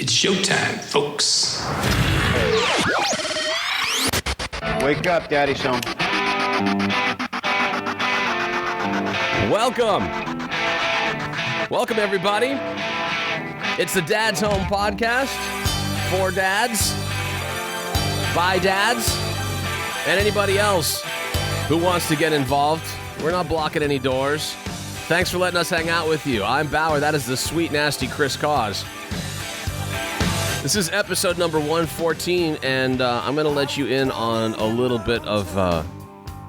It's showtime, folks. Wake up, Daddy's home. Welcome, everybody. It's the Dad's Home podcast for dads, by dads, and anybody else who wants to get involved. We're not blocking any doors. Thanks for letting us hang out with you. I'm Bauer. That is the sweet, nasty Chris Cause. This is episode number 114, and I'm going to let you in on a little bit of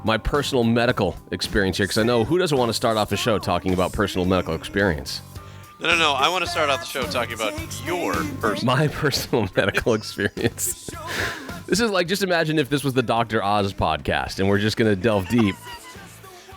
my personal medical experience here, because I know who doesn't want to start off the show talking about personal medical experience. No. I want to start off the show talking about my personal medical experience. This is like, just imagine if this was the Dr. Oz podcast, and we're just going to delve deep.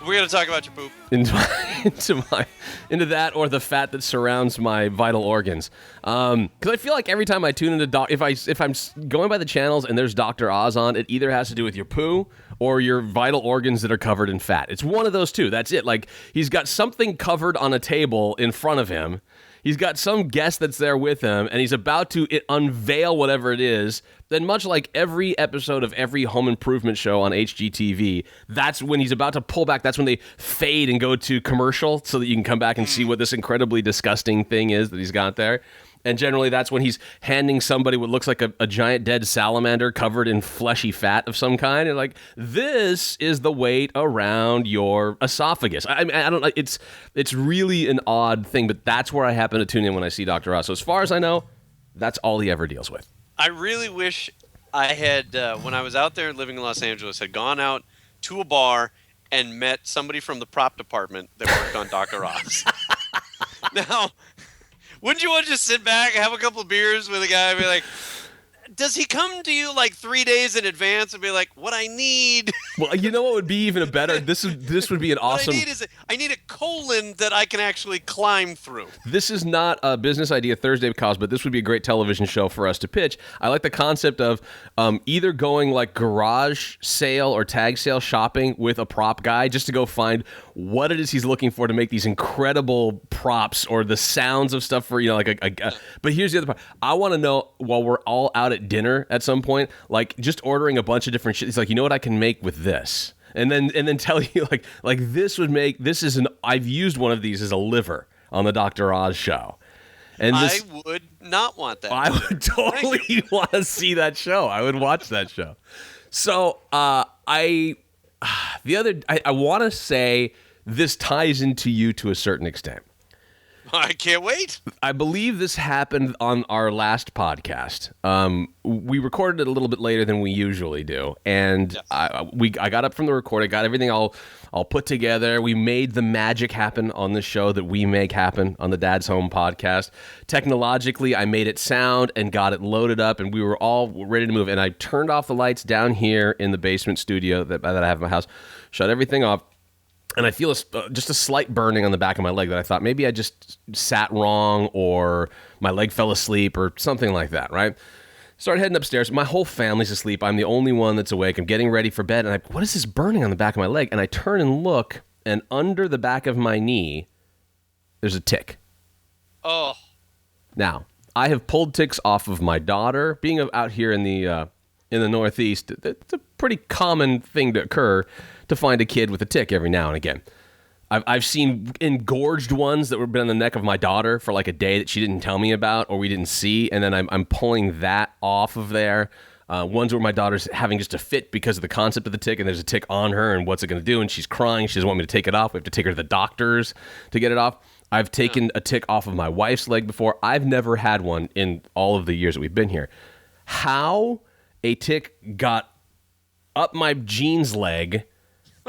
We're going to talk about your poop. Into that, or the fat that surrounds my vital organs. Because I feel like every time I tune into if I'm going by the channels and there's Dr. Oz on, it either has to do with your poo or your vital organs that are covered in fat. It's one of those two. That's it. Like, he's got something covered on a table in front of him. He's got some guest that's there with him, and he's about to unveil whatever it is. Then, much like every episode of every home improvement show on HGTV, that's when he's about to pull back. That's when they fade and go to commercial so that you can come back and see what this incredibly disgusting thing is that he's got there. And generally, that's when he's handing somebody what looks like a giant dead salamander covered in fleshy fat of some kind. And like, this is the weight around your esophagus. I don't know. It's really an odd thing, but that's where I happen to tune in when I see Dr. Oz. So as far as I know, that's all he ever deals with. I really wish I had, when I was out there living in Los Angeles, had gone out to a bar and met somebody from the prop department that worked on Dr. Oz. Now, wouldn't you want to just sit back and have a couple of beers with a guy and be like, does he come to you like 3 days in advance and be like, what I need? Well, you know what would be even better? This would be an awesome... What I need a colon that I can actually climb through. This is not a business idea Thursday cause, but this would be a great television show for us to pitch. I like the concept of either going like garage sale or tag sale shopping with a prop guy just to go find what it is he's looking for to make these incredible props or the sounds of stuff for, but here's the other part. I want to know, while we're all out at dinner at some point, like just ordering a bunch of different shit. He's like, you know what I can make with this? And then tell you like I've used one of these as a liver on the Dr. Oz show. And I would not want that. I would totally want to see that show. I would watch that show. So I want to say this ties into you to a certain extent. I can't wait. I believe this happened on our last podcast. We recorded it a little bit later than we usually do, and yes. I got up from the recording, got everything all put together. We made the magic happen on the show that we make happen on the Dad's Home podcast. Technologically, I made it sound and got it loaded up, and we were all ready to move. And I turned off the lights down here in the basement studio that I have in my house, shut everything off. And I feel just a slight burning on the back of my leg that I thought maybe I just sat wrong or my leg fell asleep or something like that, right? Started heading upstairs. My whole family's asleep. I'm the only one that's awake. I'm getting ready for bed. And what is this burning on the back of my leg? And I turn and look, and under the back of my knee, there's a tick. Oh. Now, I have pulled ticks off of my daughter. Being out here in the Northeast, it's a pretty common thing to occur to find a kid with a tick every now and again. I've seen engorged ones that were been on the neck of my daughter for like a day that she didn't tell me about or we didn't see, and then I'm pulling that off of there. Ones where my daughter's having just a fit because of the concept of the tick, and there's a tick on her, and what's it going to do? And she's crying. She doesn't want me to take it off. We have to take her to the doctors to get it off. I've taken a tick off of my wife's leg before. I've never had one in all of the years that we've been here. How a tick got up my jeans leg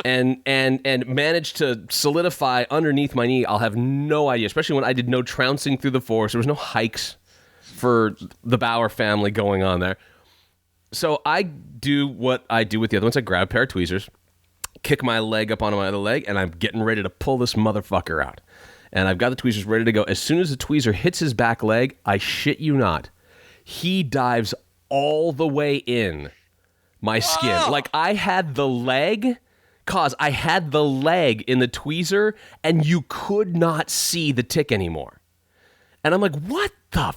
and managed to solidify underneath my knee, I'll have no idea, especially when I did no trouncing through the forest. There was no hikes for the Bauer family going on there. So I do what I do with the other ones. I grab a pair of tweezers, kick my leg up onto my other leg, and I'm getting ready to pull this motherfucker out. And I've got the tweezers ready to go. As soon as the tweezer hits his back leg, I shit you not, he dives all the way in my skin. Oh. Like I had the leg in the tweezer, and you could not see the tick anymore. And I'm like, what the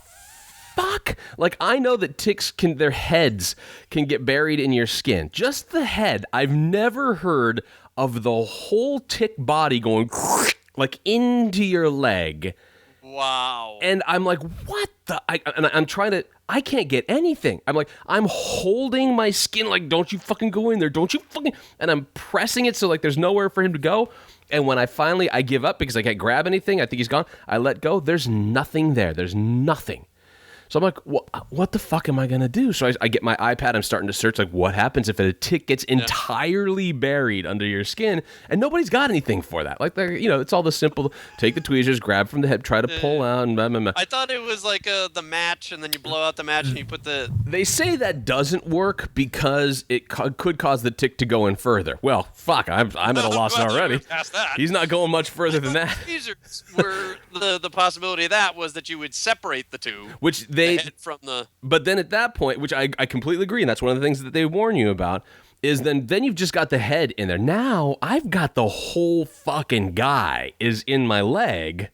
fuck? Like, I know that ticks their heads can get buried in your skin. Just the head. I've never heard of the whole tick body going like into your leg. Wow. And I'm like, what the? I'm trying to, I can't get anything. I'm like, I'm holding my skin like, don't you fucking go in there. Don't you fucking, and I'm pressing it so like there's nowhere for him to go. And when I give up because I can't grab anything, I think he's gone. I let go. There's nothing there. There's nothing. So I'm like, what the fuck am I going to do? So I get my iPad. I'm starting to search, like, what happens if a tick gets entirely buried under your skin and nobody's got anything for that? Like, it's all the simple, take the tweezers, grab from the head, try to pull out. And blah, blah, blah. I thought it was like the match, and then you blow out the match and you put the... They say that doesn't work because it could cause the tick to go in further. Well, fuck, I'm at a loss already. Past that. He's not going much further than that. Tweezers were the possibility of that was that you would separate the two. Which But then at that point, which I completely agree, and that's one of the things that they warn you about, is then you've just got the head in there. Now I've got the whole fucking guy is in my leg,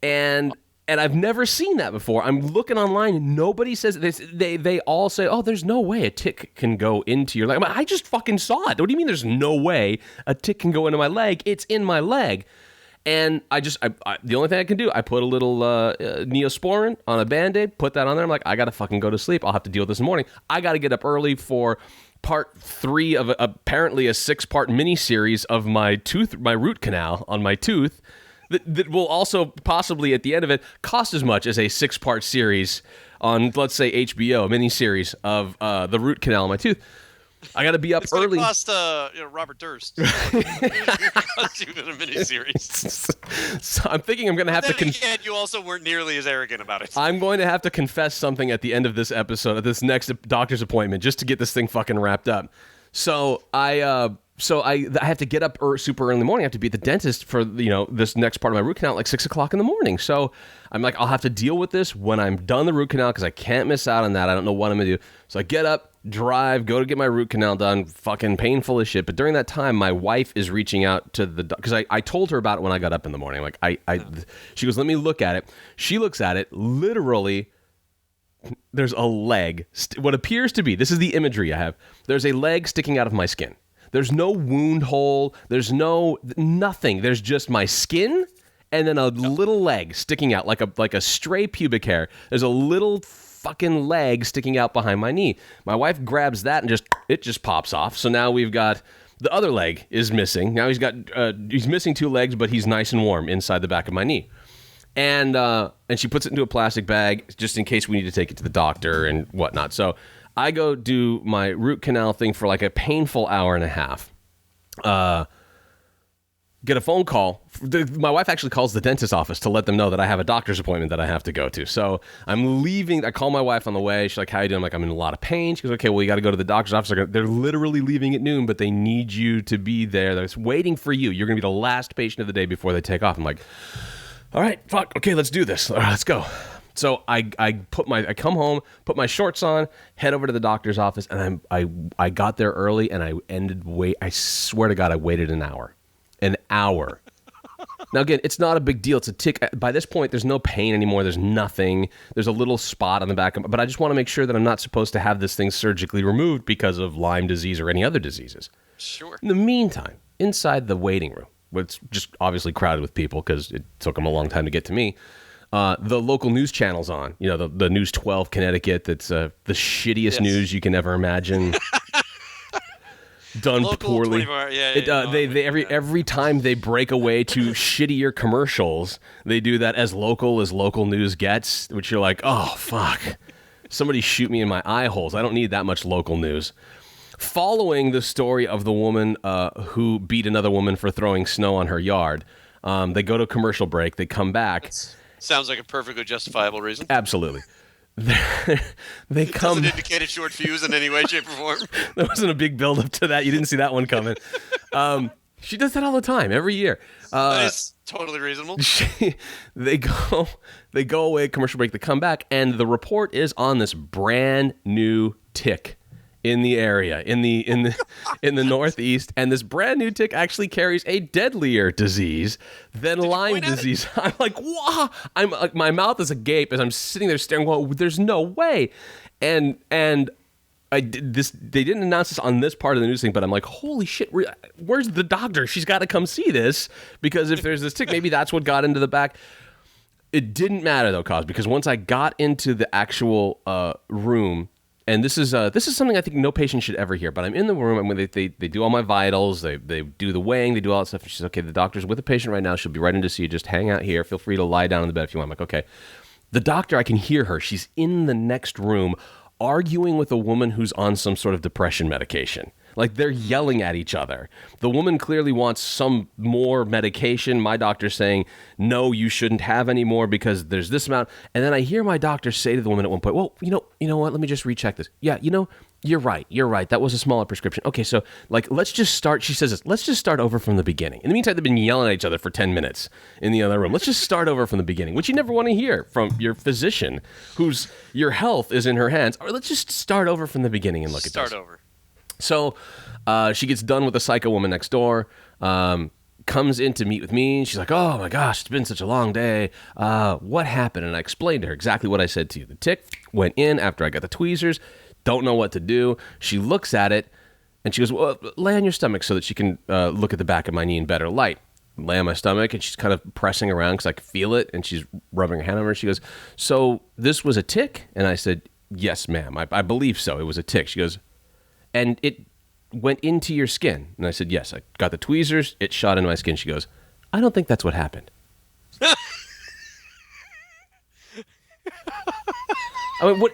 and I've never seen that before. I'm looking online, and nobody says this. They all say, "Oh, there's no way a tick can go into your leg." I'm like, I just fucking saw it. What do you mean? There's no way a tick can go into my leg? It's in my leg. And the only thing I can do, I put a little Neosporin on a Band-Aid, put that on there. I'm like, I got to fucking go to sleep. I'll have to deal with this in the morning. I got to get up early for part 3 of apparently a 6-part miniseries of my root canal on my tooth that will also possibly at the end of it cost as much as a 6-part series on, let's say, HBO, a miniseries of the root canal on my tooth. I got to be up early. It's going to cost Robert Durst. It cost you in a miniseries. So I'm thinking I'm going to have to... Again, you also weren't nearly as arrogant about it. I'm going to have to confess something at the end of this episode, at this next doctor's appointment, just to get this thing fucking wrapped up. So I have to get up super early in the morning. I have to be at the dentist for this next part of my root canal at like 6 o'clock in the morning. So I'm like, I'll have to deal with this when I'm done the root canal because I can't miss out on that. I don't know what I'm gonna do. So I get up, drive, go to get my root canal done. Fucking painful as shit. But during that time, my wife is reaching out to the because I told her about it when I got up in the morning. Like she goes, let me look at it. She looks at it. Literally, there's a leg. What appears to be, this is the imagery I have. There's a leg sticking out of my skin. There's no wound hole. There's nothing. There's just my skin and then a little leg sticking out like a stray pubic hair. There's a little fucking leg sticking out behind my knee. My wife grabs that and it just pops off. So now we've got the other leg is missing. Now he's missing 2 legs, but he's nice and warm inside the back of my knee. And she puts it into a plastic bag just in case we need to take it to the doctor and whatnot. So I go do my root canal thing for like a painful hour and a half. Get a phone call. My wife actually calls the dentist's office to let them know that I have a doctor's appointment that I have to go to. So I'm leaving. I call my wife on the way. She's like, how you doing? I'm like, I'm in a lot of pain. She goes, okay, well, you got to go to the doctor's office. They're literally leaving at noon, but they need you to be there. They're waiting for you. You're going to be the last patient of the day before they take off. I'm like, all right, fuck. Okay, let's do this. All right, let's go. So I come home, put my shorts on, head over to the doctor's office, and I got there early, and I swear to God, I waited an hour. An hour. Now, again, it's not a big deal. It's a tick. By this point, there's no pain anymore. There's nothing. There's a little spot on the back of but I just want to make sure that I'm not supposed to have this thing surgically removed because of Lyme disease or any other diseases. Sure. In the meantime, inside the waiting room, it's just obviously crowded with people because it took them a long time to get to me. The local news channel's on. The News 12 Connecticut. That's the shittiest news you can ever imagine. Done Local poorly. Every time they break away to shittier commercials, they do that as local news gets, which you're like, oh fuck, somebody shoot me in my eye holes. I don't need that much local news. Following the story of the woman who beat another woman for throwing snow on her yard, they go to a commercial break. They come back. Sounds like a perfectly justifiable reason. Absolutely. They come. Doesn't indicate a short fuse in any way, shape, or form. There wasn't a big build up to that. You didn't see that one coming. She does that all the time, every year. That is totally reasonable. They go away, commercial break. They come back, and the report is on this brand new tick in the area, in the Northeast, and this brand new tick actually carries a deadlier disease than Lyme disease. I'm like, wow! I'm like, my mouth is agape as I'm sitting there staring. Well, there's no way, and they didn't announce this on this part of the news thing, but I'm like, holy shit, where's the doctor? She's got to come see this, because if there's this tick, maybe that's what got into the back. It didn't matter though, Cos, because once I got into the actual room, and this is something I think no patient should ever hear, but I'm in the room, and when they do all my vitals, they do the weighing, they do all that stuff, and she's, okay, the doctor's with the patient right now, she'll be right in to see you, just hang out here, feel free to lie down in the bed if you want. I'm like, okay. The doctor, I can hear her, she's in the next room, arguing with a woman who's on some sort of depression medication. Like, they're yelling at each other. The woman clearly wants some more medication. My doctor's saying, no, you shouldn't have any more because there's this amount. And then I hear my doctor say to the woman at one point, well, you know what? Let me just recheck this. Yeah, you're right. That was a smaller prescription. Okay, so, like, let's just start, she says this, let's just start over from the beginning. In the meantime, they've been yelling at each other for 10 minutes in the other room. Let's just start over from the beginning, which you never want to hear from your physician, whose your health is in her hands. Or let's just start over from the beginning and look at this. Start over. So she gets done with the psycho woman next door, comes in to meet with me, and she's like, oh my gosh, it's been such a long day. What happened? And I explained to her exactly what I said to you. The tick went in after I got the tweezers, don't know what to do. She looks at it, and she goes, well, lay on your stomach so that she can look at the back of my knee in better light. Lay on my stomach, and she's kind of pressing around because I can feel it, and she's rubbing her hand over, and she goes, so this was a tick? And I said, yes, ma'am, I believe so. It was a tick. She goes, and it went into your skin? And I said, yes, I got the tweezers, it shot into my skin. She goes, I don't think that's what happened. I mean, what,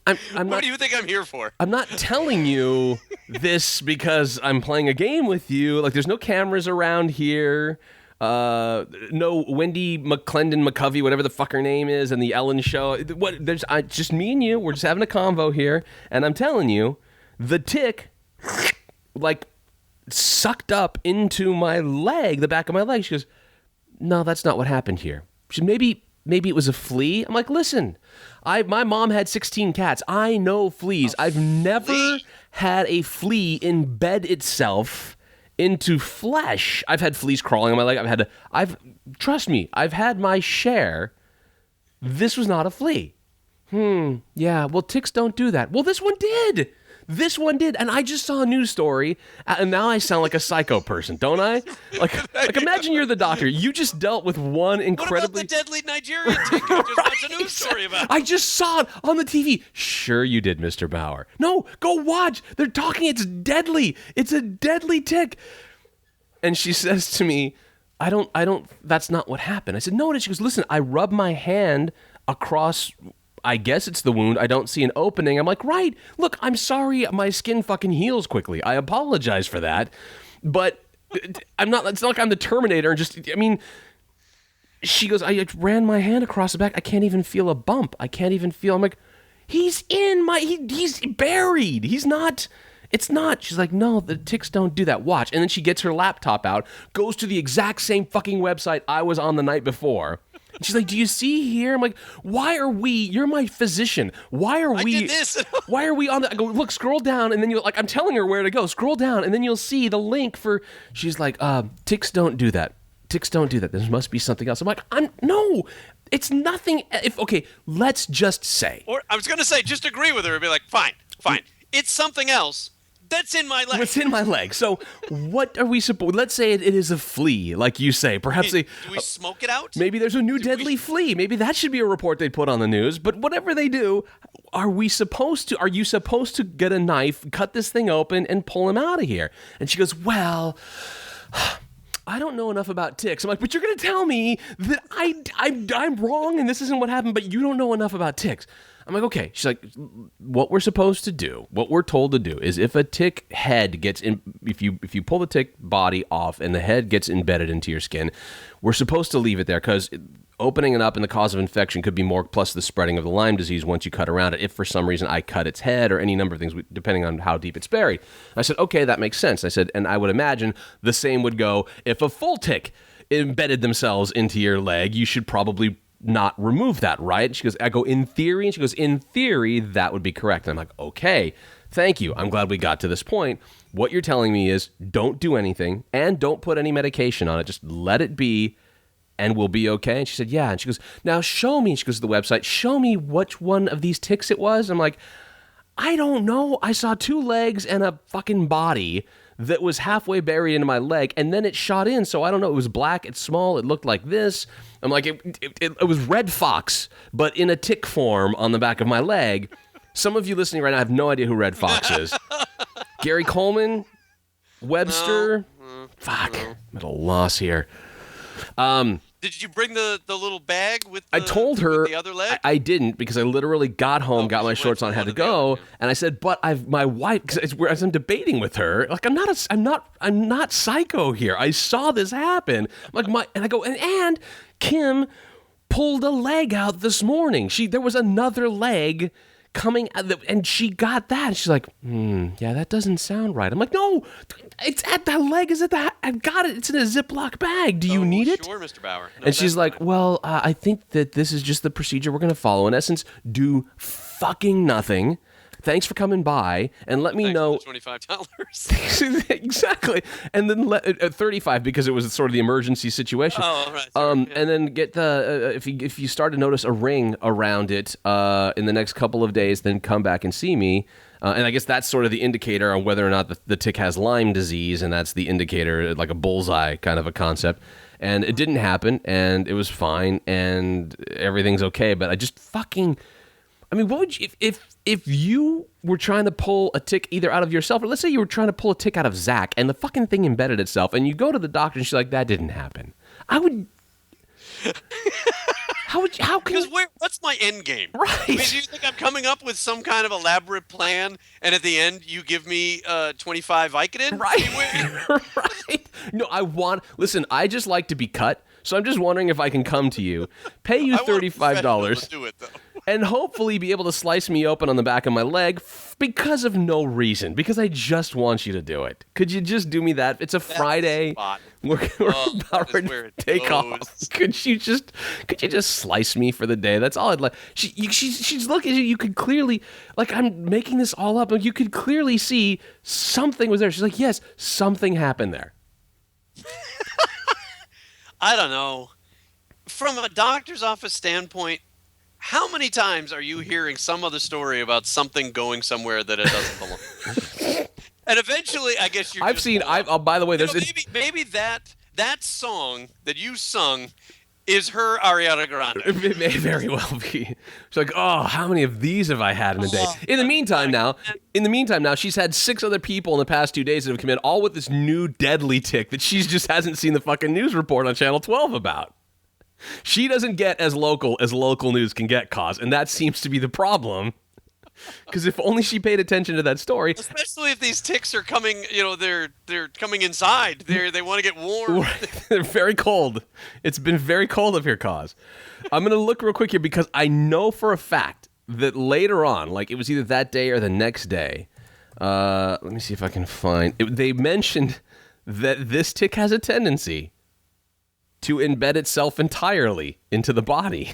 I'm not, what do you think I'm here for? I'm not telling you this because I'm playing a game with you. Like, there's no cameras around here. No Wendy McClendon McCovey, whatever the fuck her name is, and the Ellen show. There's just me and you. We're just having a convo here, and I'm telling you, the tick, like, sucked up into my leg, the back of my leg. She goes, no, that's not what happened here. She said, maybe it was a flea. I'm like, listen, my mom had 16 cats. I know fleas. I've never had a flea embed itself into flesh. I've had fleas crawling on my leg. Trust me, I've had my share. This was not a flea. Yeah, well, ticks don't do that. Well, this one did. And I just saw a news story, and now I sound like a psycho person, don't I? Like imagine you're the doctor. You just dealt with one incredibly... What about the deadly Nigerian tick you just watched a news story about? I just saw it on the TV. Sure you did, Mr. Bauer. No, go watch. They're talking. It's deadly. It's a deadly tick. And she says to me, I don't, that's not what happened. I said, no, she goes, listen, I rub my hand across... I guess it's the wound. I don't see an opening. I'm like, right. Look, I'm sorry. My skin fucking heals quickly. I apologize for that. But I'm not, it's not like I'm the Terminator and just, I mean, she goes, I ran my hand across the back. I can't even feel a bump. I'm like, he's buried. He's not, it's not. She's like, no, the ticks don't do that. Watch. And then she gets her laptop out, goes to the exact same fucking website I was on the night before. She's like, do you see here? I'm like, you're my physician. Why are we on the, I go, look, scroll down. And then you're like, I'm telling her where to go. Scroll down. And then you'll see the link for, she's like, ticks don't do that. Ticks don't do that. There must be something else. I'm like, no, it's nothing. Okay, let's just say. Or I was going to say, just agree with her and be like, fine. It's something else. That's in my leg. What's in my leg? So what are we supposed... Let's say it is a flea, like you say. Perhaps do we smoke it out? Maybe there's a new deadly flea. Maybe that should be a report they put on the news. But whatever they do, are you supposed to get a knife, cut this thing open, and pull him out of here? And she goes, well... I don't know enough about ticks. I'm like, but you're going to tell me that I'm wrong and this isn't what happened, but you don't know enough about ticks. I'm like, okay. She's like, what we're supposed to do, what we're told to do is if a tick head gets in, if you pull the tick body off and the head gets embedded into your skin, we're supposed to leave it there because opening it up and the cause of infection could be more, plus the spreading of the Lyme disease once you cut around it. If for some reason I cut its head or any number of things, depending on how deep it's buried. I said, okay, that makes sense. I said, and I would imagine the same would go if a full tick embedded themselves into your leg. You should probably not remove that, right? She goes, I go, in theory? And she goes, in theory, that would be correct. And I'm like, okay, thank you. I'm glad we got to this point. What you're telling me is don't do anything and don't put any medication on it. Just let it be and we'll be okay. And she said, yeah. And she goes, now show me. She goes to the website, show me which one of these ticks it was. I'm like, I don't know. I saw 2 legs and a fucking body that was halfway buried into my leg, and then it shot in, so I don't know. It was black, it's small, it looked like this. I'm like, it was red fox, but in a tick form on the back of my leg. Some of you listening right now have no idea who Red Fox is. Gary Coleman? Webster? Fuck. I'm at a loss here. Did you bring the little bag with I told her the other leg? I didn't, because I literally got home, got my shorts on, had to go, and I said, "But my wife." Because as I'm debating with her, like I'm not psycho here. I saw this happen. And I go, and Kim pulled a leg out this morning. There was another leg coming out, and she got that. And she's like, yeah, that doesn't sound right. I'm like, no, it's at that leg. Is it that? I've got it. It's in a Ziploc bag. Do you need it? Sure, Mr. Bauer. No, and she's like, well, I think that this is just the procedure we're going to follow. In essence, do fucking nothing. Thanks for coming by, and let me know. For the $25. Exactly, and then at 35 because it was sort of the emergency situation. Oh, right. Sorry, yeah. And then get the if you start to notice a ring around it in the next couple of days, then come back and see me. And I guess that's sort of the indicator on whether or not the tick has Lyme disease, and that's the indicator, like a bullseye kind of a concept. And it didn't happen, and it was fine, and everything's okay. But I just fucking. I mean, what would you, if you were trying to pull a tick either out of yourself, or let's say you were trying to pull a tick out of Zach, and the fucking thing embedded itself, and you go to the doctor, and she's like, that didn't happen. I would... How can Because what's my end game? Right. I mean, do you think I'm coming up with some kind of elaborate plan, and at the end you give me 25 Vicodin? Right. Right. No, listen, I just like to be cut, so I'm just wondering if I can come to you, pay you $35. To do it, though. And hopefully be able to slice me open on the back of my leg because of no reason. Because I just want you to do it. Could you just do me that? It's a Friday. We're about ready to take off. Could you just slice me for the day? That's all I'd like. She's looking at you. You could clearly, like, I'm making this all up. You could clearly see something was there. She's like, yes, something happened there. I don't know. From a doctor's office standpoint, how many times are you hearing some other story about something going somewhere that it doesn't belong? And eventually, I guess you're. By the way, there's maybe that song that you sung is her Ariana Grande. It may very well be. She's like, oh, how many of these have I had in a day? In the meantime, now she's had 6 other people in the past 2 days that have come in, all with this new deadly tick that she just hasn't seen the fucking news report on Channel 12 about. She doesn't get as local news can get, cause, and that seems to be the problem. Because if only she paid attention to that story, especially if these ticks are coming, they're coming inside. They want to get warm. They're very cold. It's been very cold up here, cause. I'm gonna look real quick here because I know for a fact that later on, like it was either that day or the next day. Let me see if I can find. They mentioned that this tick has a tendency to embed itself entirely into the body.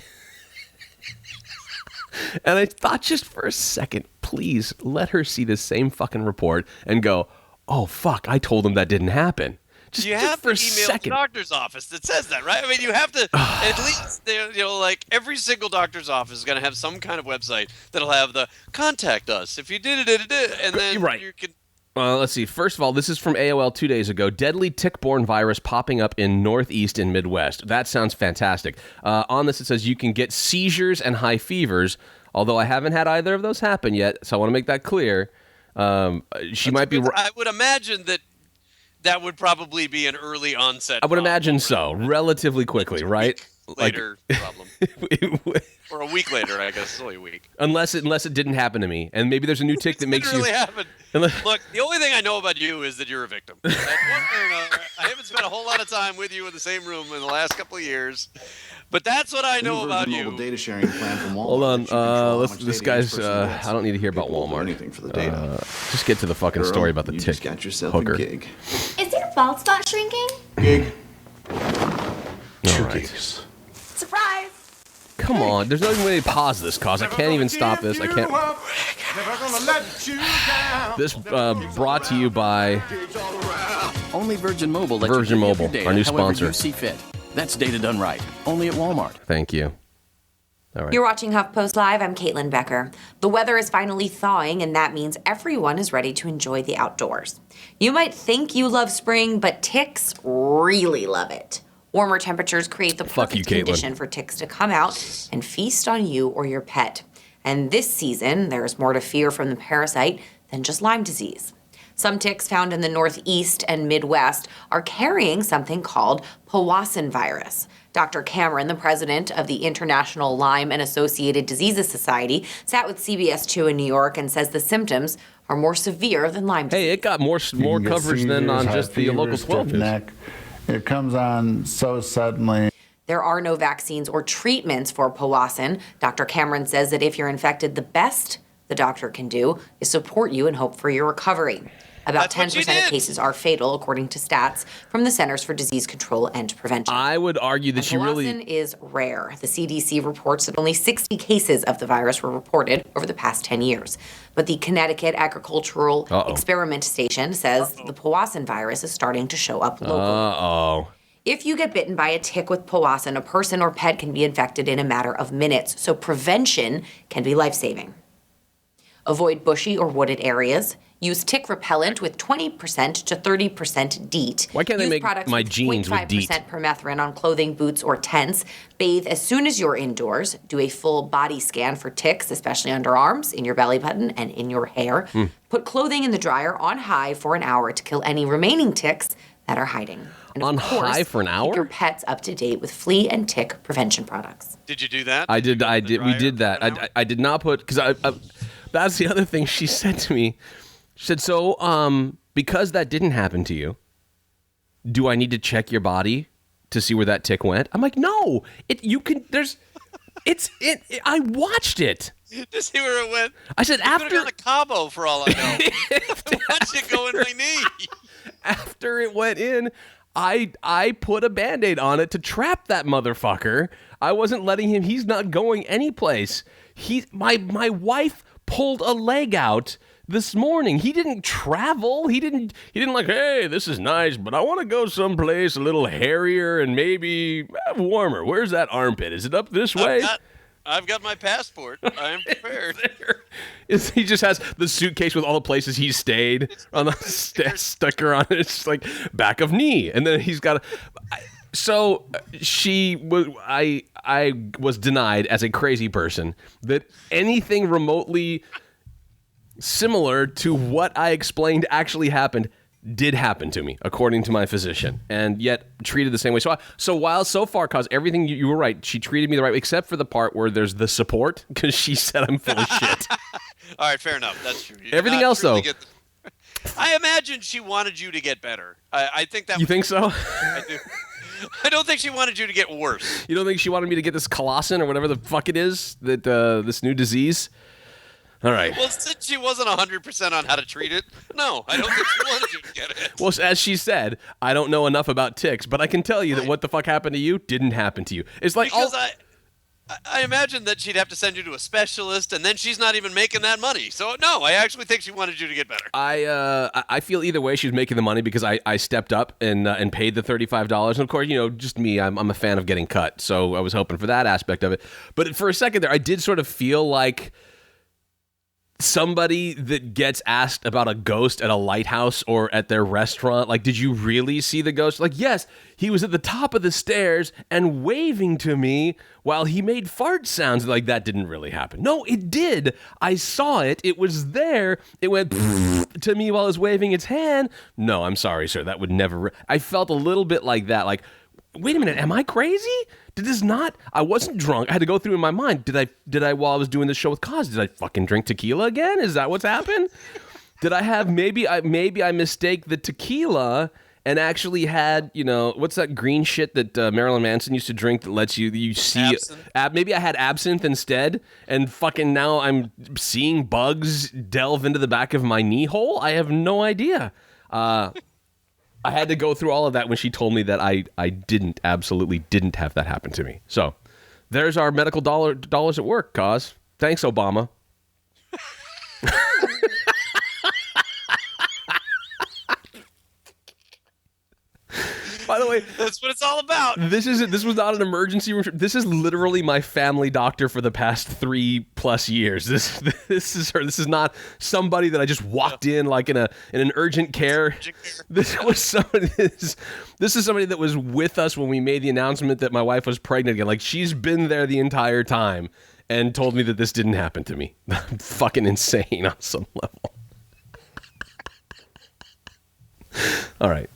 And I thought just for a second, please let her see the same fucking report and go, oh, fuck, I told them that didn't happen. You have to email the doctor's office that says that, right? I mean, you have to, at least, like every single doctor's office is going to have some kind of website that'll have the contact us if you did it, and then you can. Let's see. First of all, this is from AOL 2 days ago. Deadly tick-borne virus popping up in Northeast and Midwest. That sounds fantastic. On this, it says you can get seizures and high fevers, although I haven't had either of those happen yet, so I want to make that clear. She might be... I would imagine that would probably be an early onset. I would imagine so, relatively quickly, right? Later problem. Or a week later, I guess. It's only a week. Unless it didn't happen to me. And maybe there's a new tick that makes you... It really happened. Look, the only thing I know about you is that you're a victim. At one way or another, I haven't spent a whole lot of time with you in the same room in the last couple of years. But that's what I know about you. Data sharing plan from Walmart. Hold on. This guy's... I don't need to hear about Walmart. Anything for the data. Just get to the fucking story about the tick. Just got yourself hooker. A gig. Is your bald spot shrinking? Gig. 2 gigs. Surprise! Come on. There's no even way to pause this, cause I can't even stop this. I can't. This brought to you by Only Virgin Mobile lets Virgin you Mobile, your data our new however sponsor. you see fit. That's data done right. Only at Walmart. Thank you. All right. You're watching HuffPost Live. I'm Caitlin Becker. The weather is finally thawing, and that means everyone is ready to enjoy the outdoors. You might think you love spring, but ticks really love it. Warmer temperatures create the perfect condition for ticks to come out and feast on you or your pet. And this season, there's more to fear from the parasite than just Lyme disease. Some ticks found in the Northeast and Midwest are carrying something called Powassan virus. Dr. Cameron, the president of the International Lyme and Associated Diseases Society, sat with CBS 2 in New York and says the symptoms are more severe than Lyme disease. Hey, it got more coverage than on just the local 12 news. It comes on so suddenly. There are no vaccines or treatments for Powassan. Dr. Cameron says that if you're infected, the best the doctor can do is support you and hope for your recovery. About 10% of cases are fatal, according to stats from the Centers for Disease Control and Prevention. I would argue that Powassan is rare. The CDC reports that only 60 cases of the virus were reported over the past 10 years. But the Connecticut Agricultural Experiment Station says the Powassan virus is starting to show up locally. If you get bitten by a tick with Powassan, a person or pet can be infected in a matter of minutes, so prevention can be life-saving. Avoid bushy or wooded areas. Use tick repellent with 20% to 30% DEET. Why can't they make my jeans with DEET? 0.5% permethrin on clothing, boots, or tents. Bathe as soon as you're indoors. Do a full body scan for ticks, especially underarms, in your belly button, and in your hair. Put clothing in the dryer on high for an hour to kill any remaining ticks that are hiding. And on high for an hour? Keep your pets up to date with flea and tick prevention products. Did you do that? I did. We did that. I did not put, because that's the other thing she said to me. She said, so, because that didn't happen to you, do I need to check your body to see where that tick went? I'm like, no. I watched it. To see where it went? I said, Put it on a Cabo for all I know. Watch it go in my knee. After it went in, I put a Band-Aid on it to trap that motherfucker. I wasn't letting him. He's not going anyplace. My wife pulled a leg out this morning. He didn't travel. He didn't like, hey, this is nice, but I want to go someplace a little hairier and maybe warmer. Where's that armpit? Is it up this way? I've got my passport. I am prepared. He just has the suitcase with all the places he's stayed on the sticker on it. It's just like back of knee. And then he's got so I was denied as a crazy person that anything remotely similar to what I explained actually happened did happen to me, according to my physician, and yet treated the same way. So while so far, cause everything you were right, she treated me the right way, except for the part where there's the support, because she said I'm full of shit. All right, fair enough. That's true. Everything else, though. I imagine she wanted you to get better. I think that. You think so? I do. I don't think she wanted you to get worse. You don't think she wanted me to get this Colossin or whatever the fuck it is, that this new disease? All right. Well, since she wasn't 100% on how to treat it, no, I don't think she wanted you to get it. Well, as she said, I don't know enough about ticks, but I can tell you that what the fuck happened to you didn't happen to you. It's like because I imagine that she'd have to send you to a specialist, and then she's not even making that money. So no, I actually think she wanted you to get better. I feel either way she was making the money because I stepped up and paid the $35, and of course, just me, I'm a fan of getting cut, so I was hoping for that aspect of it. But for a second there, I did sort of feel like somebody that gets asked about a ghost at a lighthouse or at their restaurant, like, did you really see the ghost? Like, yes, he was at the top of the stairs and waving to me while he made fart sounds. Like, that didn't really happen. No, it did. I saw it. It was there. It went to me while it was waving its hand. No, I'm sorry, sir. That would never. I felt a little bit like that. Like, wait a minute, am I crazy? Did this not? I wasn't drunk. I had to go through in my mind. Did I while I was doing this show with Cos, did I fucking drink tequila again? Is that what's happened? Did I have maybe I mistake the tequila and actually had, what's that green shit that Marilyn Manson used to drink that lets you see maybe I had absinthe instead, and fucking now I'm seeing bugs delve into the back of my knee hole? I have no idea. I had to go through all of that when she told me that I absolutely didn't have that happen to me. So There's our medical dollars at work, cause. Thanks, Obama. By the way, That's what it's all about. this was not an emergency room. This is literally my family doctor for the past 3+ years. This is her. This is not somebody that I just walked in like in an urgent care. This was somebody. This is somebody that was with us when we made the announcement that my wife was pregnant again. Like, she's been there the entire time and told me that this didn't happen to me. I'm fucking insane on some level. All right.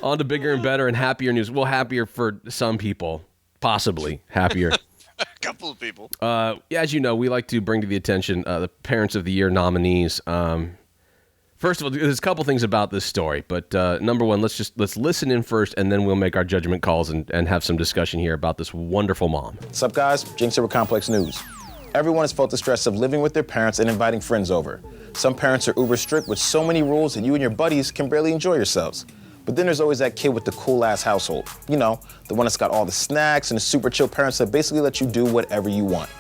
On to bigger and better and happier news. Well, happier for some people. Possibly happier. A couple of people. Yeah, as you know, we like to bring to the attention the Parents of the Year nominees. First of all, there's a couple things about this story, but number one, let's listen in first, and then we'll make our judgment calls and have some discussion here about this wonderful mom. What's up, guys? Jinx here with Complex News. Everyone has felt the stress of living with their parents and inviting friends over. Some parents are uber strict with so many rules that you and your buddies can barely enjoy yourselves. But then there's always that kid with the cool-ass household. You know, the one that's got all the snacks and the super chill parents that basically let you do whatever you want.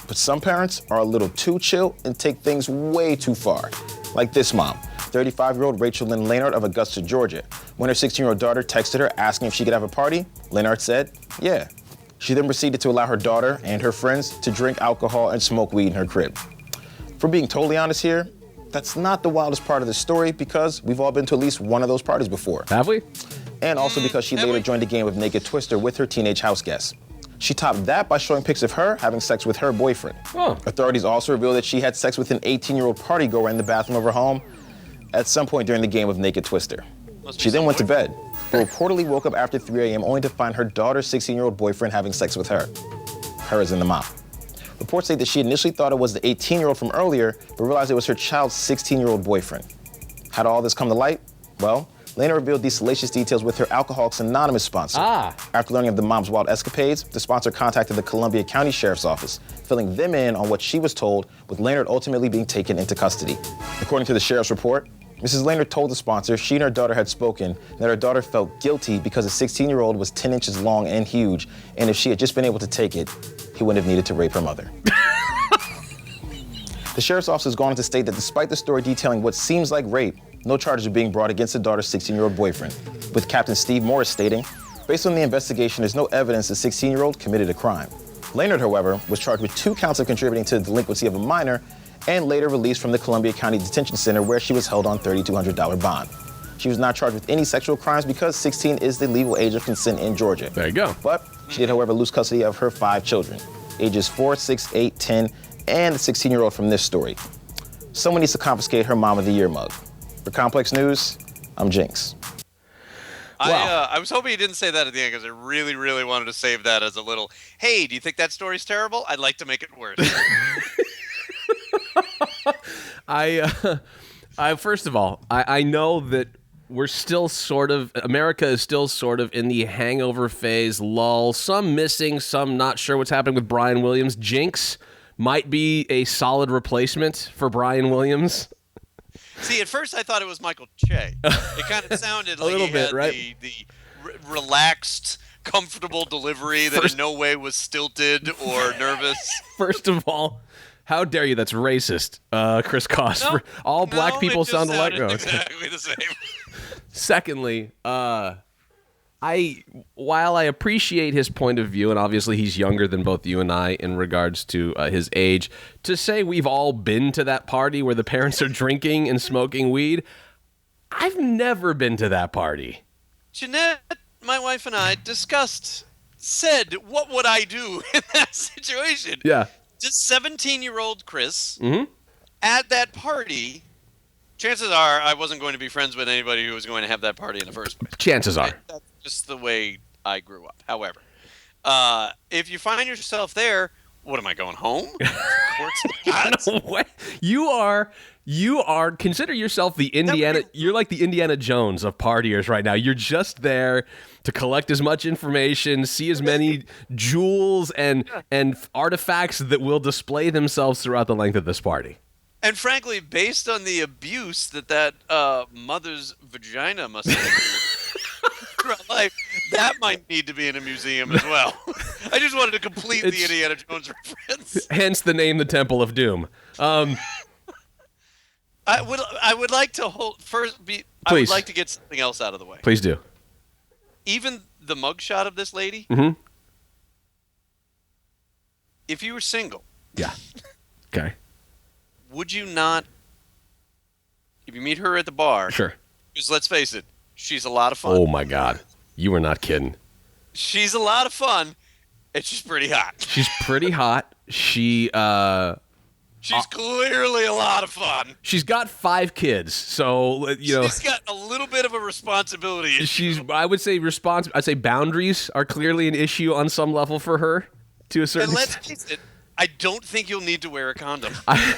But some parents are a little too chill and take things way too far. Like this mom, 35-year-old Rachel Lynn Lehnardt of Augusta, Georgia. When her 16-year-old daughter texted her asking if she could have a party, Lehnardt said, yeah. She then proceeded to allow her daughter and her friends to drink alcohol and smoke weed in her crib. For being totally honest here, that's not the wildest part of the story because we've all been to at least one of those parties before. Have we? And also because she later joined a game of Naked Twister with her teenage house guests. She topped that by showing pics of her having sex with her boyfriend. Oh. Authorities also revealed that she had sex with an 18-year-old party goer in the bathroom of her home at some point during the game of Naked Twister. She then went to bed, but reportedly woke up after 3 a.m. only to find her daughter's 16-year-old boyfriend having sex with her. Her as in the mom. Reports say that she initially thought it was the 18-year-old from earlier, but realized it was her child's 16-year-old boyfriend. How did all this come to light? Well, Lena revealed these salacious details with her Alcoholics Anonymous sponsor. After learning of the mom's wild escapades, the sponsor contacted the Columbia County Sheriff's Office, filling them in on what she was told, with Lehnardt ultimately being taken into custody. According to the sheriff's report, Mrs. Lehnardt told the sponsor she and her daughter had spoken, and that her daughter felt guilty because the 16-year-old was 10 inches long and huge, and if she had just been able to take it, he wouldn't have needed to rape her mother. The sheriff's office has gone on to state that despite the story detailing what seems like rape, no charges are being brought against the daughter's 16-year-old boyfriend, with Captain Steve Morris stating, based on the investigation, there's no evidence the 16-year-old committed a crime. Lehnardt, however, was charged with 2 counts of contributing to the delinquency of a minor and later released from the Columbia County Detention Center where she was held on $3,200 bond. She was not charged with any sexual crimes because 16 is the legal age of consent in Georgia. There you go. But she did, however, lose custody of her 5 children, ages 4, 6, 8, 10, and the 16-year-old from this story. Someone needs to confiscate her Mom of the Year mug. For Complex News, I'm Jinx. Wow. I was hoping you didn't say that at the end because I really, really wanted to save that as a little, hey, do you think that story's terrible? I'd like to make it worse. I first of all, I know that we're still America is still sort of in the hangover phase, lull, some missing, some not sure what's happening with Brian Williams. Jinx might be a solid replacement for Brian Williams. See, at first I thought it was Michael Che. It kind of sounded like little he bit, had right? the relaxed, comfortable delivery that in no way was stilted or nervous. First of all, how dare you? That's racist, Chris Koss. No, all black people it just sound alike. sounded No. exactly the same. Secondly, while I appreciate his point of view, and obviously he's younger than both you and I in regards to his age, to say we've all been to that party where the parents are drinking and smoking weed, I've never been to that party. Jeanette, my wife, and I said, what would I do in that situation? Yeah. Just 17-year-old Chris at that party. Chances are I wasn't going to be friends with anybody who was going to have that party in the first place. Chances are. That's just the way I grew up. However, if you find yourself there, what am I going home? No way. You are consider yourself the Indiana. You're like the Indiana Jones of partiers right now. You're just there to collect as much information, see as many jewels and artifacts that will display themselves throughout the length of this party. And frankly, based on the abuse that mother's vagina must have throughout life, that might need to be in a museum as well. I just wanted to complete the Indiana Jones reference. Hence the name, the Temple of Doom. I would like to I Please. would like to get something else out of the way. Please do. Even the mugshot of this lady. Mm-hmm. If you were single, Yeah. Okay. would you not? If you meet her at the bar, Sure. because let's face it, she's a lot of fun. Oh my God. You were not kidding. She's a lot of fun, and she's pretty hot. She's pretty hot. She's clearly a lot of fun. She's got 5 kids, so She's got a little bit of a responsibility issue. I'd say boundaries are clearly an issue on some level for her, to a certain And let's extent. face it, I don't think you'll need to wear a condom. I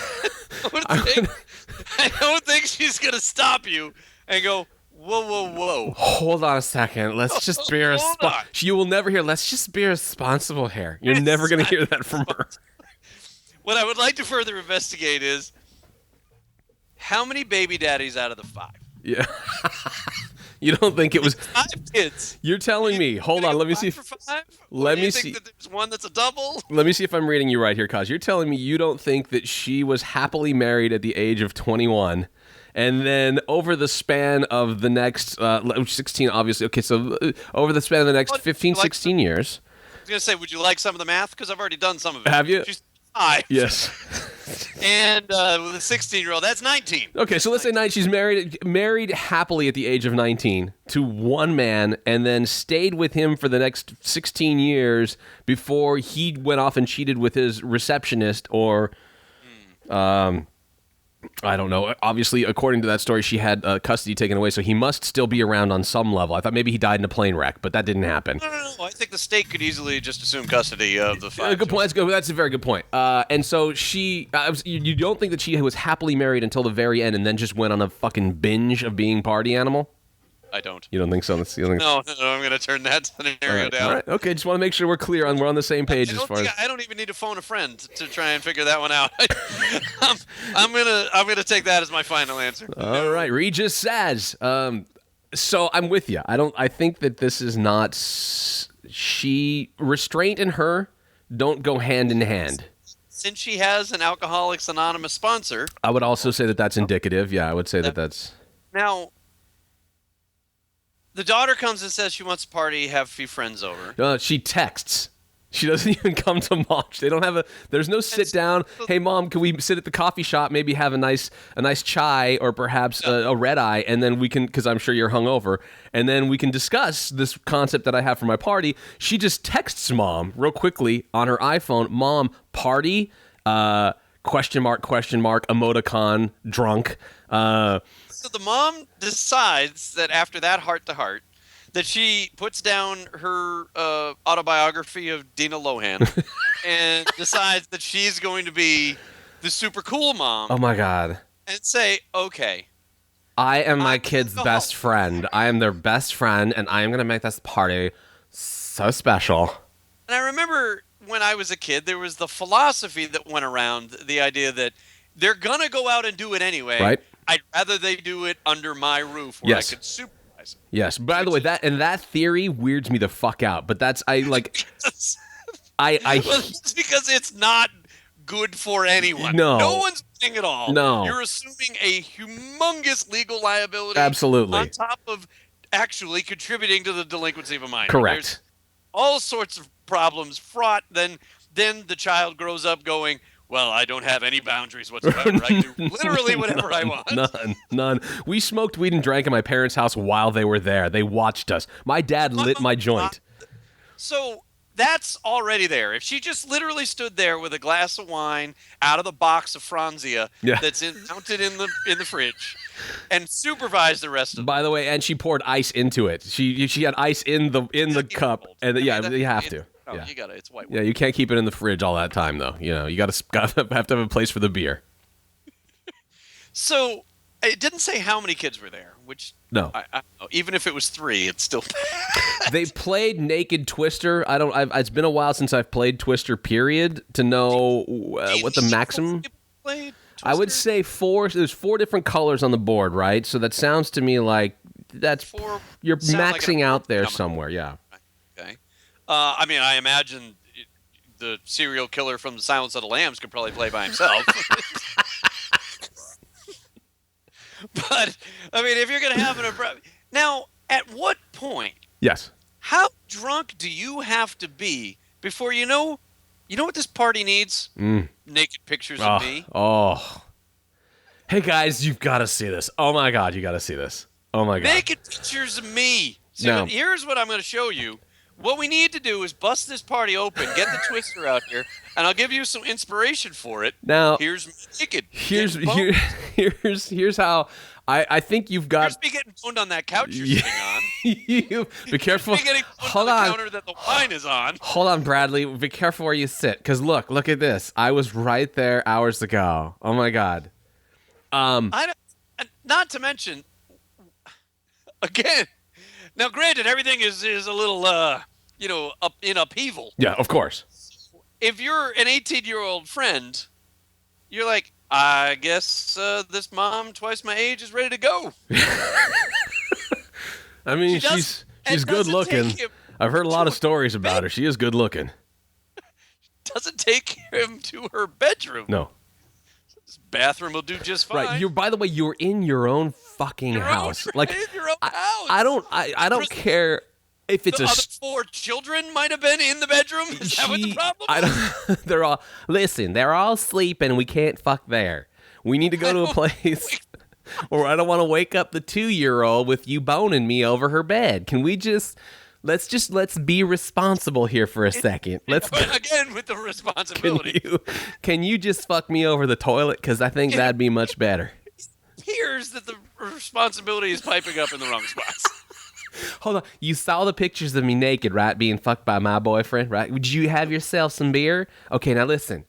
don't think she's gonna stop you and go, whoa, whoa, whoa. Hold on a second. Let's just be responsible. You will never hear, let's just be responsible here. You're never going to hear that from her. What I would like to further investigate is how many baby daddies out of the 5? Yeah. You don't think it was 5 kids. You're telling me. Hold on, let me see. Let me see. That there's one that's a double? Let me see if I'm reading you right here, Kaz. You're telling me you don't think that she was happily married at the age of 21, and then over the span of the next 16, obviously. Okay, so over the span of the next 15, 16 years. I was going to say, would you like some of the math? Because I've already done some of it. Have you? She's 5. Yes. And with a 16-year-old, that's 19. Okay, so let's say she's married happily at the age of 19 to one man, and then stayed with him for the next 16 years before he went off and cheated with his receptionist, or I don't know. Obviously, according to that story, she had custody taken away, so he must still be around on some level. I thought maybe he died in a plane wreck, but that didn't happen. No. I think the state could easily just assume custody of the 5. Good point. That's good. That's a very good point. And so you don't think that she was happily married until the very end, and then just went on a fucking binge of being party animal? I don't. You don't think so? No, I'm going to turn that scenario down. All right. Okay, just want to make sure we're clear we're on the same page as far as. I don't even need to phone a friend to try and figure that one out. I'm gonna take that as my final answer. All right, Regis says. So I'm with you. I think that this is not. Restraint and her don't go hand in hand. Since she has an Alcoholics Anonymous sponsor, I would also say that that's indicative. Yeah, I would say that's. Now, the daughter comes and says she wants to party, have a few friends over. She texts. She doesn't even come to mom. They don't have there's no sit down. Hey mom, can we sit at the coffee shop, maybe have a nice chai, or perhaps a red eye, and then we can, because I'm sure you're hungover, and then we can discuss this concept that I have for my party. She just texts mom real quickly on her iPhone, "Mom, party?" Question mark, emoticon, drunk. So the mom decides that after that heart-to-heart, that she puts down her autobiography of Dina Lohan and decides that she's going to be the super cool mom. Oh my God. And say, okay. I am my kid's best friend. I am their best friend, and I am going to make this party so special. And I remember when I was a kid, there was the philosophy that went around, the idea that they're going to go out and do it anyway. Right. I'd rather they do it under my roof where I could supervise it. Yes. By the way, that theory weirds me the fuck out. But that's Well, it's because it's not good for anyone. No one's winning at all. No. You're assuming a humongous legal liability. Absolutely. On top of actually contributing to the delinquency of a minor. Correct. There's all sorts of problems fraught. Then the child grows up going, well, I don't have any boundaries whatsoever. I can do literally whatever I want. None. We smoked weed and drank at my parents' house while they were there. They watched us. My dad lit my joint. So that's already there. If she just literally stood there with a glass of wine out of the box of Franzia that's mounted in the fridge and supervised the rest of it. By the way, and she poured ice into it. She had ice in the cup, and you have to. Oh, yeah. You got it. It's white. Yeah, you can't keep it in the fridge all that time, though. You know, you have to have a place for the beer. So it didn't say how many kids were there, which no, I don't know. Even if it was 3, it's still bad. They played Naked Twister. It's been a while since I've played Twister. Period. To know what the maximum. I would say 4. There's 4 different colors on the board, right? So that sounds to me like you're sound like maxing an out there number. somewhere. Yeah. Okay. I mean, I imagine the serial killer from Silence of the Lambs could probably play by himself. But I mean, if you're gonna have now, at what point? Yes. How drunk do you have to be before you know what this party needs? Naked pictures of me. Oh. Hey guys, you've got to see this. Oh my God, you got to see this. Oh my God. Naked pictures of me. See, No. here's what I'm going to show you. What we need to do is bust this party open, get the Twister out here, and I'll give you some inspiration for it. Now, here's me naked. here's how I think you've got. Here's me getting boned on that couch you're sitting on. You be careful. Me getting boned Hold on the on. counter that the wine is on. Hold on, Bradley. Be careful where you sit, because look at this. I was right there hours ago. Oh my God. Not to mention, again. Now, granted, everything is a little, up in upheaval. Yeah, of course. If you're an 18-year-old friend, you're like, I guess this mom twice my age is ready to go. I mean, she's good looking. I've heard a lot of stories about her. She is good looking. Doesn't take him to her bedroom. No. This bathroom will do just fine. Right. By the way, you're in your own fucking house. In your own house. I don't care if it's the other 4 children might have been in the bedroom. Is that what the problem is? They're all sleeping. We can't fuck there. We need to go to a place where I don't want to wake up the 2-year-old with you boning me over her bed. Can we let's be responsible here for a second. Again with the responsibility. Can you just fuck me over the toilet? Because I think that'd be much better. Here's that the responsibility is piping up in the wrong spots. Hold on. You saw the pictures of me naked, right? Being fucked by my boyfriend, right? Would you have yourself some beer? Okay, now listen.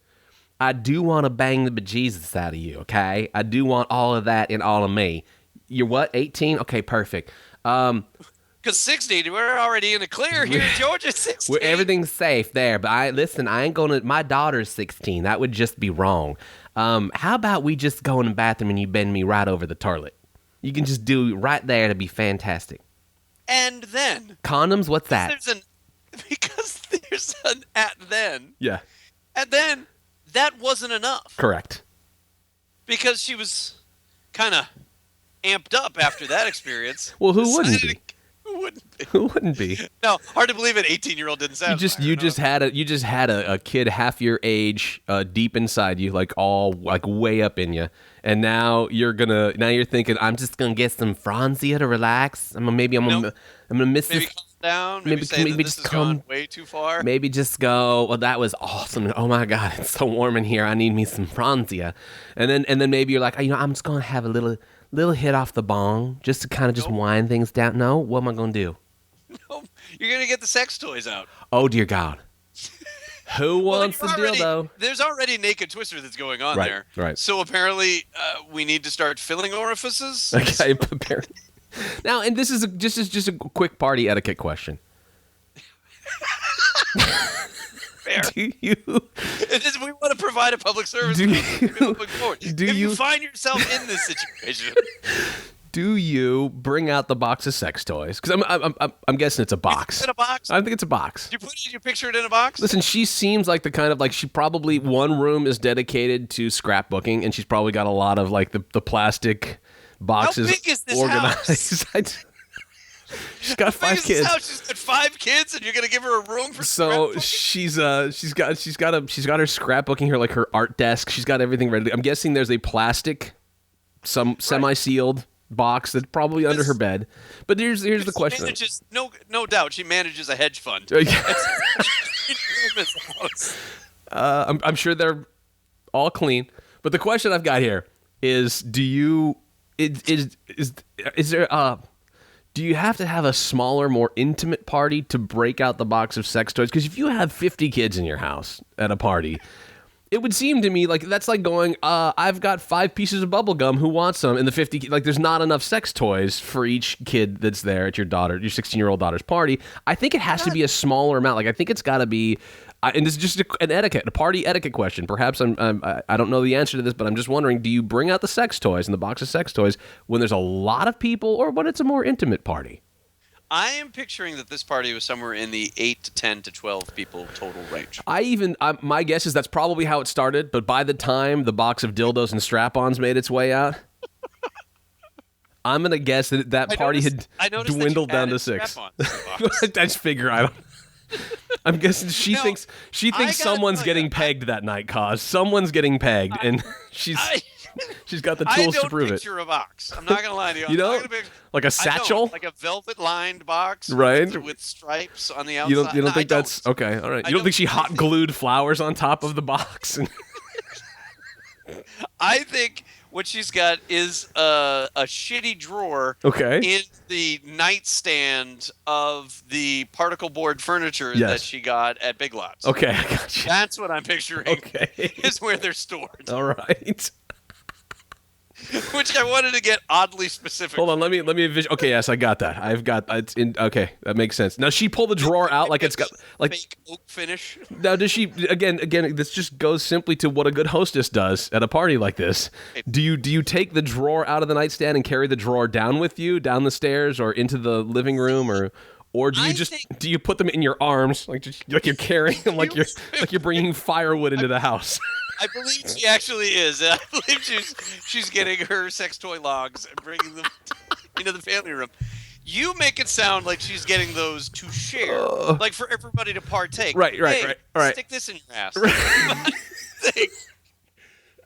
I do want to bang the bejesus out of you, okay? I do want all of that in all of me. You're what, 18? Okay, perfect. Because 16, we're already in the clear here. Georgia's 16. Everything's safe there. But I ain't going to, my daughter's 16. That would just be wrong. How about we just go in the bathroom and you bend me right over the toilet? You can just do right there to be fantastic. And then. Condoms, what's that? Because there's an at then. Yeah. And then that wasn't enough. Correct. Because she was kind of amped up after that experience. Well, who wouldn't be? Who wouldn't be? No, hard to believe an 18-year-old didn't sound. You just had a kid half your age, deep inside you, like way up in you, and now you're thinking, I'm just gonna get some Franzia to relax. I'm gonna miss maybe this. calm down. Maybe this just has come gone way too far. Maybe just go. Well, that was awesome. Oh my God, it's so warm in here. I need me some Franzia, and then maybe you're like, I'm just gonna have a little hit off the bong just to kind of just wind things down. No, what am I gonna do? No, you're gonna get the sex toys out. Oh dear God. Who wants the dildo? There's already naked twister that's going on there. Right. So apparently, we need to start filling orifices. Okay, apparently. Now, and this is just a quick party etiquette question. Fair. Do you? We want to provide a public service. If you find yourself in this situation, do you bring out the box of sex toys? Because I'm guessing it's a box. Is it a box? I think it's a box. You picture it in a box? Listen, she seems like the kind of she probably one room is dedicated to scrapbooking, and she's probably got a lot of the plastic boxes. How big is this organized. house? She's got 5 kids. She's got 5 kids, and you're gonna give her a room for so scrapbooking? she's got her scrapbooking here, like her art desk. She's got everything ready. I'm guessing there's a plastic, semi-sealed box that's probably under her bed. But here's the question. No doubt, she manages a hedge fund. I'm sure they're all clean. But the question I've got here is: do you have to have a smaller, more intimate party to break out the box of sex toys? Because if you have 50 kids in your house at a party, it would seem to me like that's like going, I've got 5 pieces of bubble gum. Who wants some? And the 50, there's not enough sex toys for each kid that's there at your 16-year-old daughter's party. I think it has to be a smaller amount. I think it's got to be, and this is just a party etiquette question. Perhaps I don't know the answer to this, but I'm just wondering: do you bring out the sex toys and the box of sex toys when there's a lot of people, or when it's a more intimate party? I am picturing that this party was somewhere in the 8 to 10 to 12 people total range. My guess is that's probably how it started, but by the time the box of dildos and strap-ons made its way out, I'm going to guess that party had dwindled down to 6. I just figure I'm guessing she thinks someone's getting pegged that night, Cause. Someone's getting pegged, and she's got the tools to prove it. I don't picture a box. I'm not going to lie to you. You know? Like a satchel? Like a velvet-lined box right? with stripes on the outside. You don't think that's... Okay, all right. You don't think she hot-glued flowers on top of the box? I think what she's got is a shitty drawer in the nightstand of the particle board furniture that she got at Big Lots. Okay, I got you. That's what I'm picturing. Okay. Is where they're stored. All right. Which I wanted to get oddly specific. Hold on, let me envision. Okay, yes, I got that. Okay, that makes sense. Now she pulled the drawer out like it's got like fake oak finish. Now does she again? This just goes simply to what a good hostess does at a party like this. Do you take the drawer out of the nightstand and carry the drawer down with you down the stairs or into the living room or do you do you put them in your arms like you're carrying them like you're bringing firewood into the house? I believe she actually is. I believe she's getting her sex toy logs and bringing them into the family room. You make it sound like she's getting those to share, like for everybody to partake. Right. Stick this in your ass.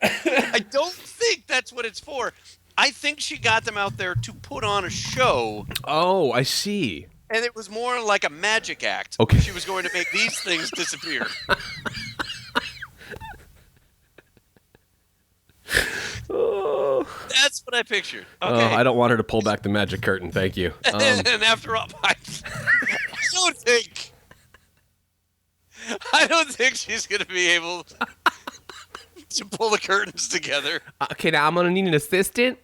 I don't think that's what it's for. I think she got them out there to put on a show. Oh, I see. And it was more like a magic act. Okay. She was going to make these things disappear. That's what I pictured. Okay. I don't want her to pull back the magic curtain. Thank you. And after all, I don't think she's going to be able to pull the curtains together. Okay, now I'm going to need an assistant.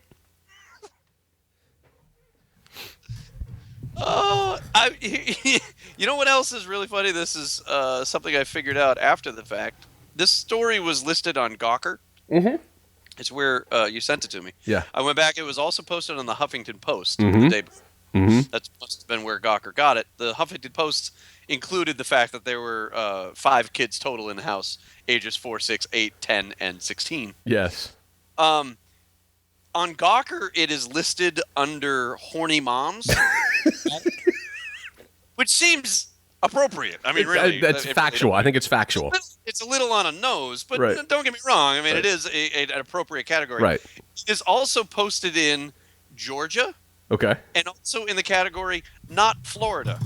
Oh, you know what else is really funny? This is something I figured out after the fact. This story was listed on Gawker. Mm-hmm. It's where you sent it to me. Yeah. I went back. It was also posted on the Huffington Post Mm-hmm. the day before. Mm-hmm. That must have been where Gawker got it. The Huffington Post included the fact that there were 5 kids total in the house, ages 4, 6, 8, 10, and 16. Yes. On Gawker, it is listed under horny moms, which seems appropriate. I mean, really. That's factual. I think it's factual. It's a little on a nose, but right. Don't get me wrong. I mean, it is an appropriate category. Right. It is also posted in Georgia. Okay. And also in the category not Florida.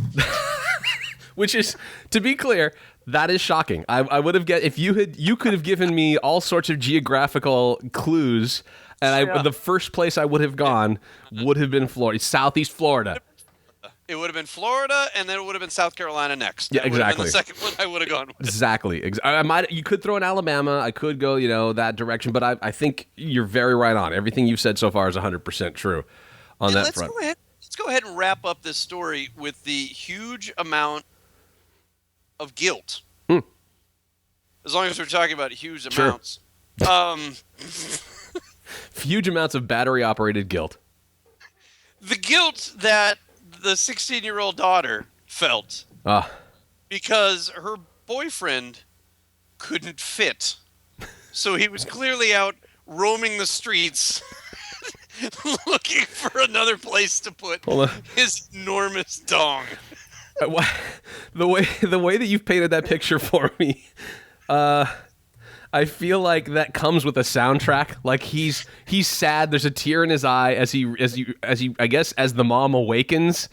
Which is, to be clear, that is shocking. I would have if you could have given me all sorts of geographical clues, and the first place I would have gone would have been Florida, Southeast Florida. It would have been Florida, and then it would have been South Carolina next. Yeah, exactly. The second one I would have gone with. Exactly. You could throw in Alabama. I could go, that direction, but I think you're very right on. Everything you've said so far is 100% true on that front. Let's go ahead and wrap up this story with the huge amount of guilt. As long as we're talking about huge amounts. Huge amounts of battery-operated guilt. The guilt that the 16-year-old daughter felt because her boyfriend couldn't fit. So he was clearly out roaming the streets looking for another place to put his enormous dong. The way that you've painted that picture for me, I feel like that comes with a soundtrack. Like he's sad. There's a tear in his eye as he I guess as the mom awakens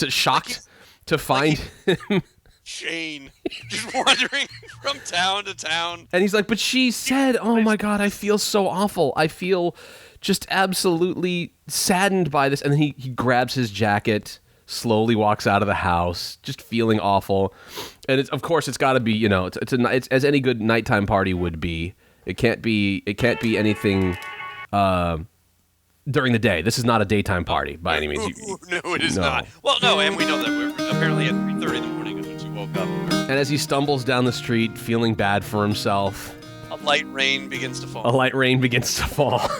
shocked to find him. Shane just wandering from town to town. And he's like, but she said, oh my God, I feel so awful. I feel just absolutely saddened by this. And then he grabs his jacket, slowly walks out of the house, just feeling awful. And of course it's got to be, it's as any good nighttime party would be. It can't be anything during the day. This is not a daytime party by any means. No, it is not. Well, no, and we know that we're apparently at 3:30 in the morning is when she woke up. And as he stumbles down the street, feeling bad for himself, A light rain begins to fall.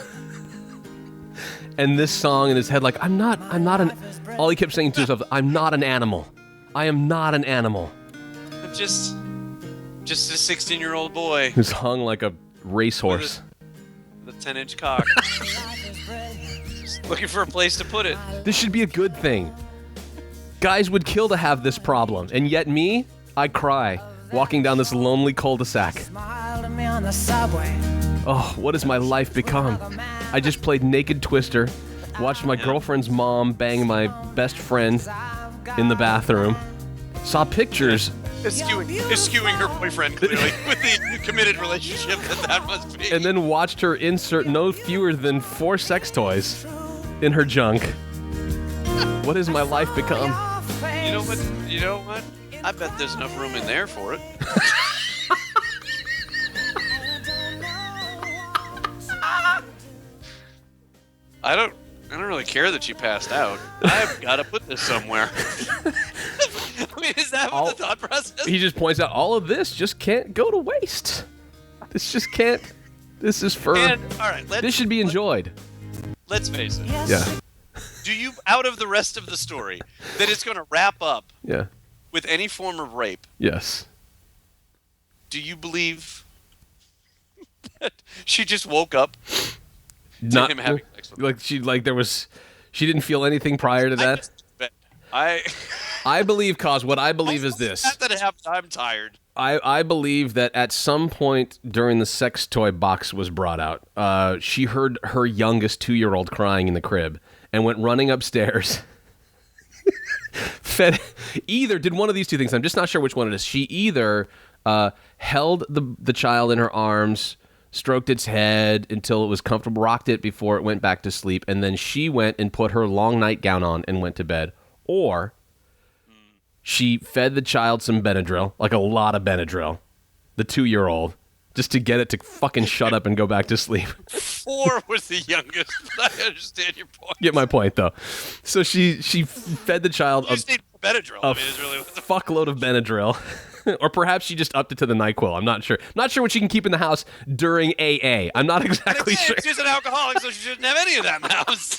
And this song in his head, like, all he kept saying to himself, I'm not an animal. I am not an animal. I'm just a 16-year-old boy Who's hung like a racehorse. with a 10-inch cock. Just looking for a place to put it. This should be a good thing. Guys would kill to have this problem, and yet me, I cry, walking down this lonely cul-de-sac. Oh, what has my life become? I just played Naked Twister, watched my girlfriend's mom bang my best friend in the bathroom, saw pictures. Eschewing her boyfriend, clearly, with the committed relationship that must be. And then watched her insert no fewer than 4 sex toys in her junk. What has my life become? You know what? I bet there's enough room in there for it. I don't really care that she passed out. I've got to put this somewhere. I mean, is that what the thought process? He just points out all of this just can't go to waste. This just can't. This is for. And, all right, this should be enjoyed. Let's face it. Yeah. Do you, out of the rest of the story, that it's going to wrap up Yeah. with any form of rape? Yes. Do you believe that she just woke up to him having sex with her? She didn't feel anything prior to that. I believe, cause what I believe is this. Not that it happened, I'm tired. I believe that at some point during the sex toy box was brought out, she heard her youngest 2-year-old crying in the crib and went running upstairs. Did one of these two things. I'm just not sure which one it is. She either held the child in her arms, stroked its head until it was comfortable, rocked it before it went back to sleep, and then she went and put her long nightgown on and went to bed. Or she fed the child some Benadryl, like a lot of Benadryl, the 2-year-old, just to get it to fucking shut up and go back to sleep. 4 was the youngest, but I understand your point. Get my point, though. So she fed the child You just need Benadryl. a I mean, it's really what the fuckload of Benadryl. Or perhaps she just upped it to the NyQuil. I'm not sure. Not sure what she can keep in the house during AA. I'm not exactly sure. She's an alcoholic, so she shouldn't have any of that in the house.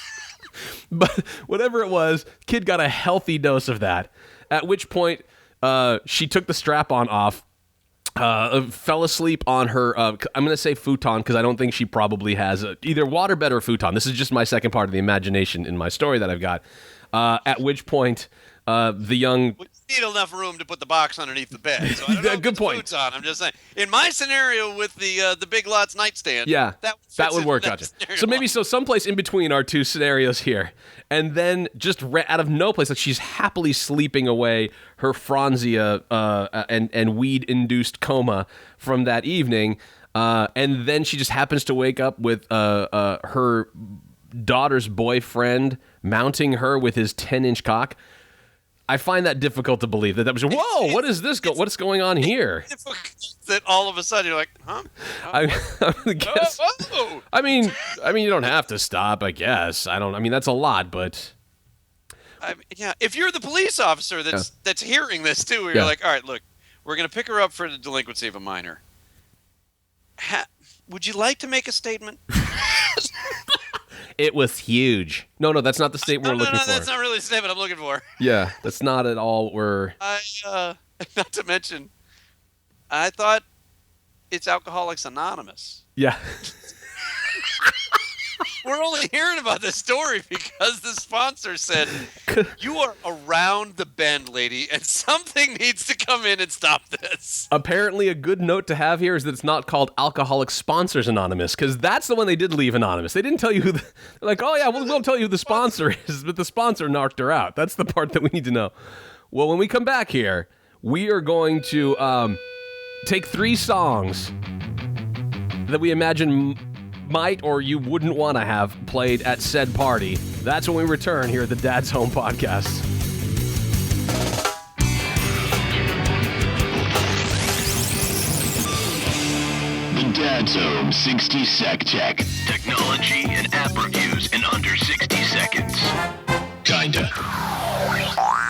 But whatever it was, kid got a healthy dose of that. At which point, she took the strap-on off, fell asleep on her, I'm going to say futon, because I don't think she probably has either waterbed or futon. This is just my second part of the imagination in my story that I've got. At which point, the young... We need enough room to put the box underneath the bed. So I don't know Good point. Boots on. I'm just saying. In my scenario with the Big Lots nightstand, yeah, that would work. That Gotcha. So maybe someplace in between our two scenarios here, and then just out of no place, like she's happily sleeping away her Franzia and weed-induced coma from that evening, and then she just happens to wake up with her daughter's boyfriend mounting her with his 10-inch cock. I find that difficult to believe that was. Whoa! What is this? What's going on here? That all of a sudden you're like, huh? I guess. Oh. I mean, you don't have to stop. I guess. I mean, that's a lot, but. Yeah. If you're the police officer that's hearing this too, where you're like, all right, look, we're gonna pick her up for the delinquency of a minor. Would you like to make a statement? It was huge. No, that's not the statement we're looking for. No, that's not really the statement I'm looking for. Yeah, that's not at all what we're... Not to mention, I thought it's Alcoholics Anonymous. Yeah. We're only hearing about this story because the sponsor said, you are around the bend, lady, and something needs to come in and stop this. Apparently, a good note to have here is that it's not called Alcoholics Sponsors Anonymous, because that's the one they did leave anonymous. They didn't tell you who they're like, oh yeah, we'll tell you who the sponsor is, but the sponsor knocked her out. That's the part that we need to know. Well, when we come back here, we are going to take 3 songs that we imagine might or you wouldn't want to have played at said party. That's when we return here at the Dad's Home Podcast. The Dad's Home 60 Sec Check. Technology and app reviews in under 60 seconds. Kinda.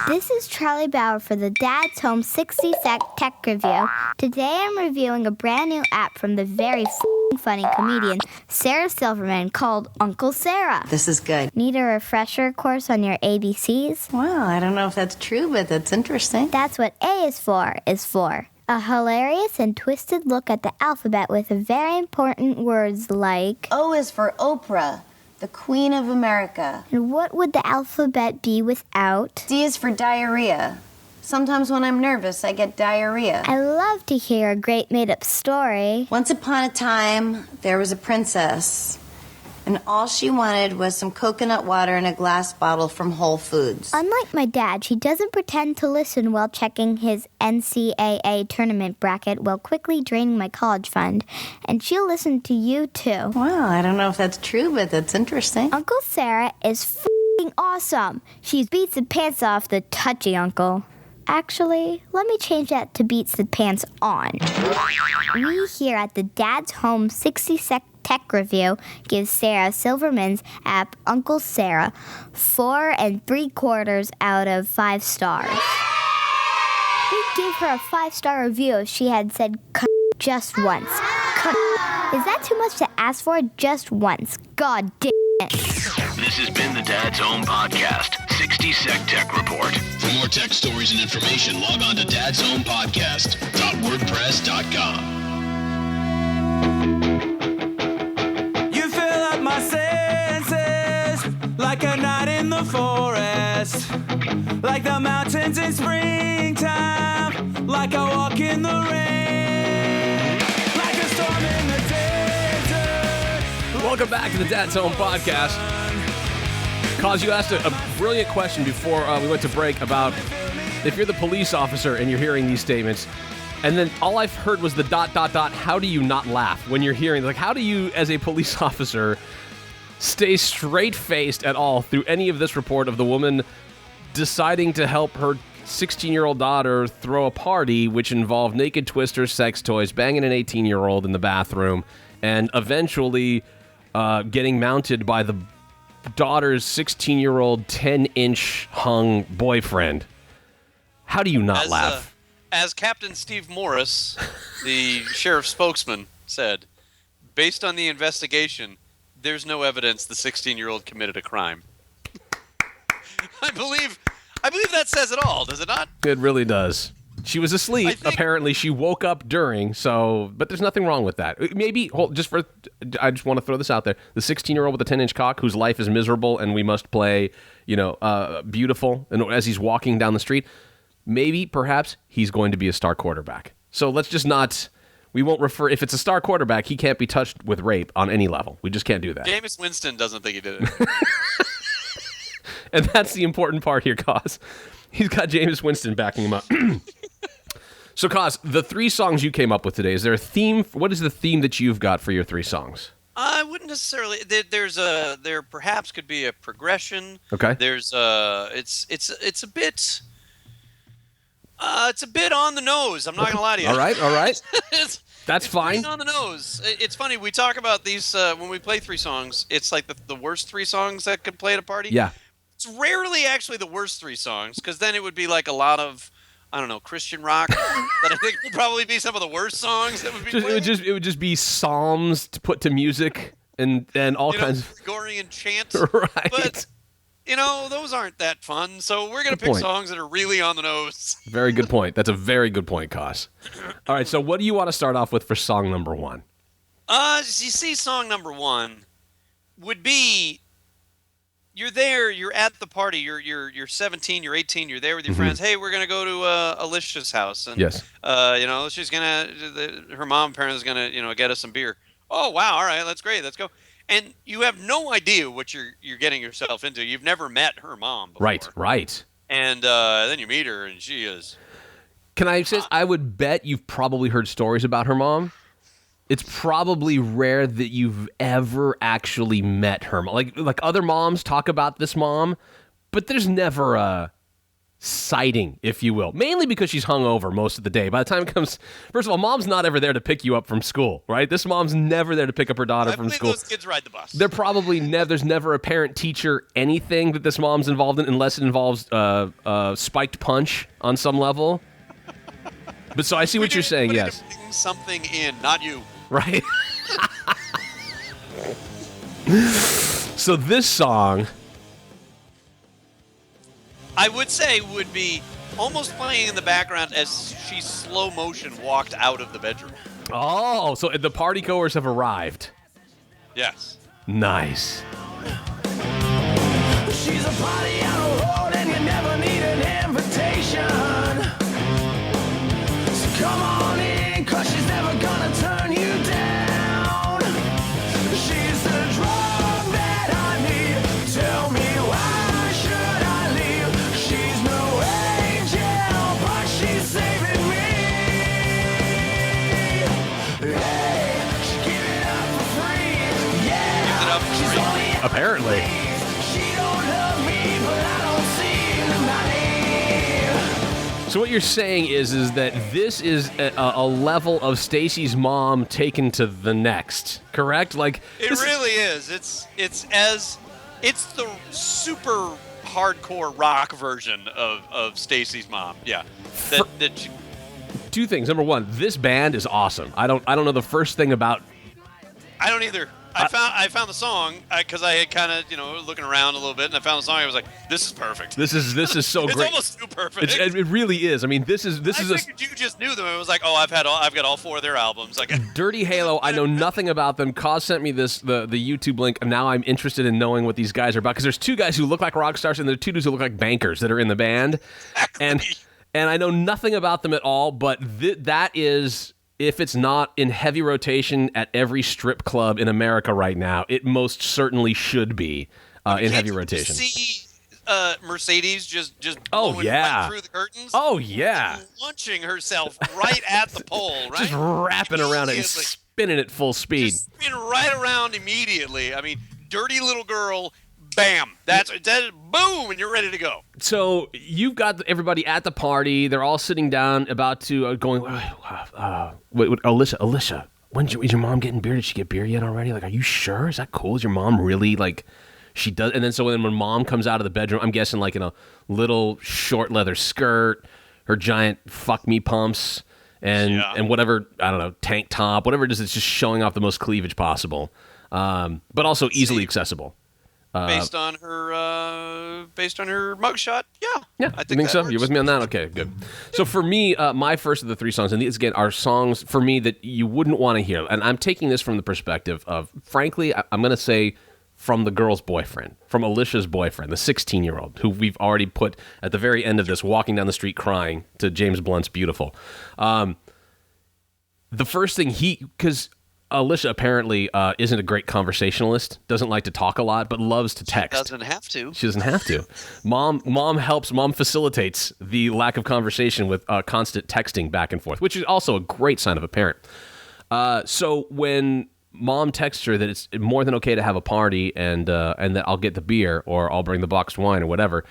This is Charlie Bauer for the Dad's Home 60-Sec Tech Review. Today I'm reviewing a brand new app from the very funny comedian Sarah Silverman called Uncle Sarah. This is good. Need a refresher course on your ABCs? Well, I don't know if that's true, but that's interesting. That's what A is for. A hilarious and twisted look at the alphabet with very important words like... O is for Oprah, the Queen of America. And what would the alphabet be without? D is for diarrhea. Sometimes when I'm nervous, I get diarrhea. I love to hear a great made-up story. Once upon a time, there was a princess, and all she wanted was some coconut water in a glass bottle from Whole Foods. Unlike my dad, she doesn't pretend to listen while checking his NCAA tournament bracket while quickly draining my college fund. And she'll listen to you, too. Well, I don't know if that's true, but that's interesting. Uncle Sarah is f***ing awesome. She beats the pants off the touchy uncle. Actually, let me change that to beats the pants on. We here at the Dad's Home 60-Sec Tech Review give Sarah Silverman's app Uncle Sarah 4 3/4 out of 5 stars. We'd give her a 5-star review if she had said just once. Is that too much to ask for? Just once. God damn it. This has been the Dad's Home Podcast, 60-Sec Tech Report. For more tech stories and information, log on to dadshomepodcast.wordpress.com. You fill up my senses like a night in the forest, like the mountains in springtime, like a walk in the rain, like a storm in the desert. Welcome back to the Dad's Home Podcast. Cause, you asked a brilliant question before we went to break about if you're the police officer and you're hearing these statements, and then all I've heard was the ... how do you not laugh when you're hearing, like, how do you, as a police officer, stay straight-faced at all through any of this report of the woman deciding to help her 16-year-old daughter throw a party which involved naked twisters, sex toys, banging an 18-year-old in the bathroom, and eventually getting mounted by the daughter's 16-year-old 10-inch hung boyfriend. How do you not laugh? As Captain Steve Morris, the sheriff's spokesman, said, based on the investigation, there's no evidence the 16-year-old committed a crime. I believe that says it all, does it not? It really does. She was asleep. Apparently, she woke up during. but there's nothing wrong with that. Maybe, I just want to throw this out there. The 16-year-old with the 10-inch cock, whose life is miserable, and we must play, beautiful. And as he's walking down the street, maybe, perhaps, he's going to be a star quarterback. So let's just not. We won't refer. If it's a star quarterback, he can't be touched with rape on any level. We just can't do that. Jameis Winston doesn't think he did it. And that's the important part here, Cos. He's got Jameis Winston backing him up. So, Cos, the 3 songs you came up with today, is there a theme? What is the theme that you've got for your 3 songs? I wouldn't necessarily. There perhaps could be a progression. Okay. It's a bit. It's a bit on the nose. I'm not gonna lie to you. All right. That's fine. It's on the nose. It's funny. We talk about these when we play 3 songs. It's like the worst 3 songs that could play at a party. Yeah. It's rarely actually the worst 3 songs, because then it would be like a lot of, I don't know, Christian rock that I think would probably be some of the worst songs that would be played. It would just be psalms to put to music and all kinds of Gregorian chants. Right. But those aren't that fun. So we're gonna pick songs that are really on the nose. Very good point. That's a very good point, Cos. All right. So what do you want to start off with for song number 1? You see, song number 1 would be. You're there. You're at the party. You're 17. You're 18. You're there with your friends. Hey, we're gonna go to Alicia's house, and yes, she's gonna. Her mom parents is gonna get us some beer. Oh wow! All right, that's great. Let's go. And you have no idea what you're getting yourself into. You've never met her mom before. Right. And then you meet her, and she is. Can I say? I would bet you've probably heard stories about her mom. It's probably rare that you've ever actually met her. Like other moms talk about this mom, but there's never a sighting, if you will. Mainly because she's hungover most of the day. By the time it comes, first of all, mom's not ever there to pick you up from school, right? This mom's never there to pick up her daughter from school. Those kids ride the bus. They're probably there's never a parent-teacher anything that this mom's involved in, unless it involves spiked punch on some level. But so I see what you're saying. Yes, bring something in, not you. Right. So this song, I would say, would be almost playing in the background as she slow motion walked out of the bedroom. Oh, so the party goers have arrived. Yes. Nice. She's a party on the road and you never need an invitation. So come on in, cause she's never gonna turn you down. She's the drug that I need. Tell me why should I leave? She's no angel, but she's saving me. Hey, she give it up for free. Yeah, Gives it up for she's free. only Apparently. she don't love me, but I don't see the money. So what you're saying is that this is a level of Stacy's mom taken to the next, correct? Like It really is. It's the super hardcore rock version of Stacy's mom. Yeah. Two things. Number one, this band is awesome. I don't know the first thing about. I don't either. I found the song because I had kind of looking around a little bit, and I found the song. I was like, "This is perfect. This is so It's great. almost too perfect." It really is. I mean, this is I figured you just knew them. It was like, "Oh, I've got all 4 of their albums." Like Dirty Halo. I know nothing about them. Cause sent me the YouTube link, and now I'm interested in knowing what these guys are about. Because there's 2 guys who look like rock stars, and there are 2 dudes who look like bankers that are in the band, and I know nothing about them at all. But that is. If it's not in heavy rotation at every strip club in America right now, it most certainly should be in heavy rotation. See Mercedes just Oh, blowing yeah. right through the curtains. Oh, yeah. Launching herself right at the pole, right? Just wrapping around it and spinning at full speed. Just spin right around immediately. I mean, dirty little girl, bam. That's boom, and you're ready to go. So you've got everybody at the party. They're all sitting down, about to going. Wait, Alicia, is your mom getting beer? Did she get beer yet already? Like, are you sure? Is that cool? Is your mom really like? She does. And then when mom comes out of the bedroom, I'm guessing like in a little short leather skirt, her giant fuck me pumps, and whatever, I don't know, tank top, whatever it is. It's just showing off the most cleavage possible, but also easily accessible. Based on her mugshot, yeah. I think so. You're with me on that? Okay, good. So for me, my first of the 3 songs, and these again are songs for me that you wouldn't want to hear, and I'm taking this from the perspective of, frankly, I'm going to say from the girl's boyfriend, from Alicia's boyfriend, the 16-year-old, who we've already put at the very end of this, walking down the street crying to James Blunt's Beautiful. The first thing because Alicia apparently isn't a great conversationalist, doesn't like to talk a lot, but loves to text. She doesn't have to. She doesn't have to. Mom helps. Mom facilitates the lack of conversation with constant texting back and forth, which is also a great sign of a parent. So when mom texts her that it's more than okay to have a party and that I'll get the beer or I'll bring the boxed wine or whatever.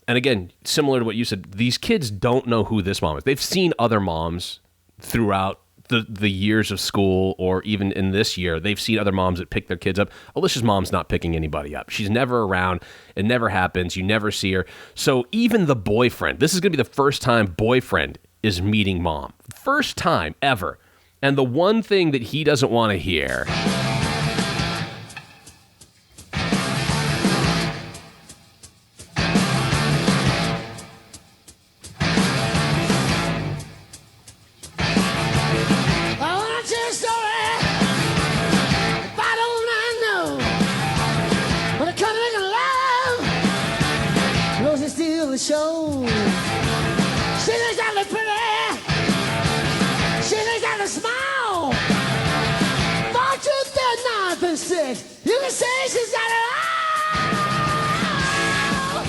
And again, similar to what you said, these kids don't know who this mom is. They've seen other moms throughout the years of school, or even in this year, they've seen other moms that pick their kids up. Alicia's mom's not picking anybody up. She's never around. It never happens. You never see her. So even the boyfriend, this is going to be the first time boyfriend is meeting mom. First time ever. And the one thing that he doesn't want to hear... Show. She looks at the pretty. She looks at the smile. 4, 2, 3, 9, 6. You can say she's got it all.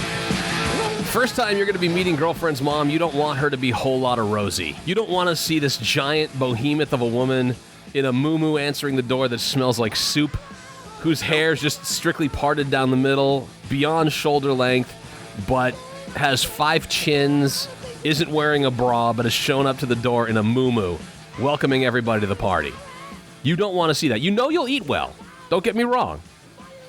First time you're going to be meeting girlfriend's mom, you don't want her to be a whole lot of Rosie. You don't want to see this giant behemoth of a woman in a muumuu answering the door that smells like soup, whose hair's just strictly parted down the middle, beyond shoulder length, but has 5 chins, isn't wearing a bra, but has shown up to the door in a muumuu, welcoming everybody to the party. You don't want to see that. You know you'll eat well. Don't get me wrong.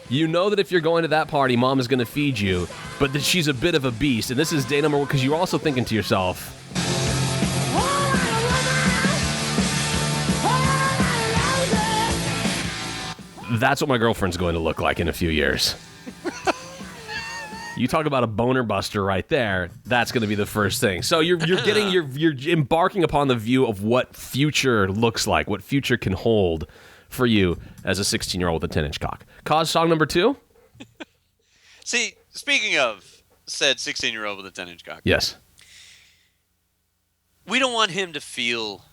You know that if you're going to that party, mom is going to feed you, but that she's a bit of a beast. And this is day number 1 because you're also thinking to yourself, that's what my girlfriend's going to look like in a few years. You talk about a boner buster right there. That's going to be the first thing. So you're embarking upon the view of what future looks like, what future can hold for you as a 16-year-old with a 10-inch cock. Cause song number 2? See, speaking of said 16-year-old with a 10-inch cock. Yes. We don't want him to feel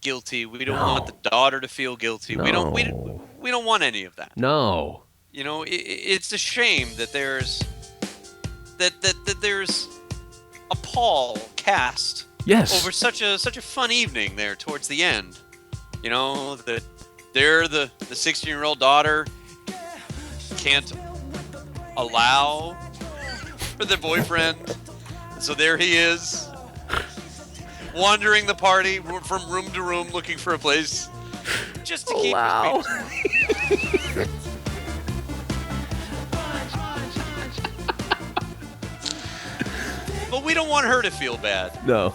guilty. We don't want the daughter to feel guilty. No. We don't want any of that. No. You know, it's a shame that there's that there's a pall cast over such a fun evening there towards the end. You know, that the 16-year-old daughter can't allow for the boyfriend. So there he is, wandering the party from room to room looking for a place just to keep his penis. But we don't want her to feel bad. No.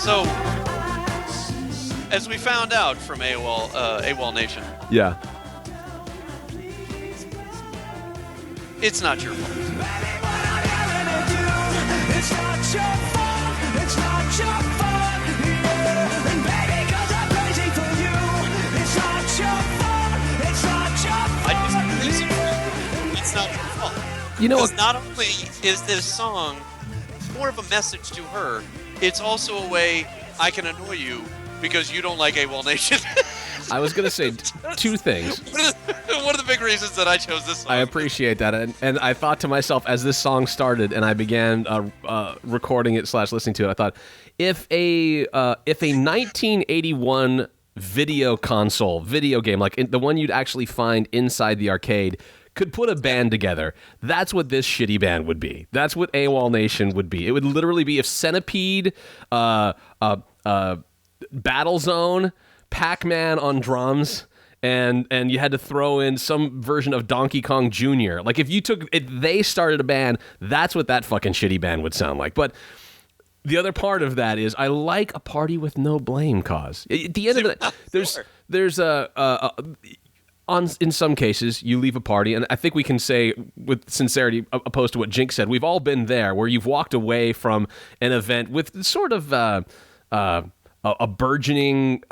So, as we found out from AWOL Nation. Yeah. It's not your fault. It's not your fault. It's not your fault. Yeah. And baby, 'cause I'm crazy for you. It's not your fault. It's not your fault. It's not your fault. You know, because not only is this song more of a message to her, it's also a way I can annoy you because you don't like AWOL Nation. I was going to say 2 things. One of the big reasons that I chose this song. I appreciate that. And I thought to myself, as this song started and I began recording it / listening to it, I thought, if a 1981 video game, like the one you'd actually find inside the arcade, could put a band together, that's what this shitty band would be. That's what AWOL Nation would be. It would literally be if Centipede, Battlezone, Pac-Man on drums, and you had to throw in some version of Donkey Kong Jr. Like if they started a band, that's what that fucking shitty band would sound like. But the other part of that is I like a party with no blame, cause. At the end of the there's in some cases, you leave a party, and I think we can say with sincerity, opposed to what Jinx said, we've all been there, where you've walked away from an event with sort of a burgeoning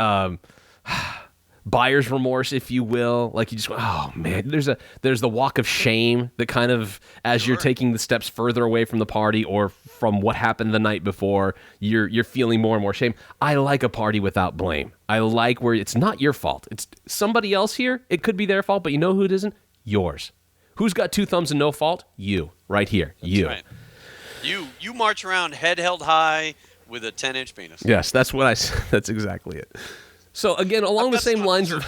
buyer's remorse, if you will. Like you just go, oh man, there's the walk of shame that kind of, as you're taking the steps further away from the party or from what happened the night before, you're feeling more and more shame. I like a party without blame. I like where it's not your fault. It's somebody else here. It could be their fault, but you know who it isn't? Yours. Who's got 2 thumbs and no fault? You, right here. That's you. Right. You march around head held high with a 10-inch penis. Yes, that's what that's exactly it. So again, along the same lines of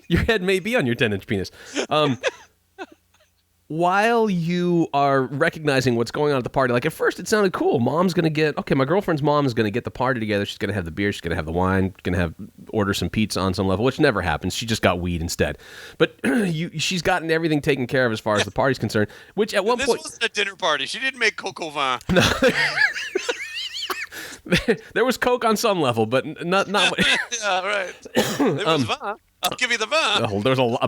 your head may be on your 10-inch penis. While you are recognizing what's going on at the party, like at first it sounded cool. My girlfriend's mom is going to get the party together. She's going to have the beer. She's going to have the wine. Going to order some pizza on some level, which never happens. She just got weed instead. But she's gotten everything taken care of as far as the party's concerned. Which at one point, this wasn't a dinner party. She didn't make coq au vin. No. There was coke on some level, but not. Yeah, right. There was vin. I'll give you the vin. There's a lot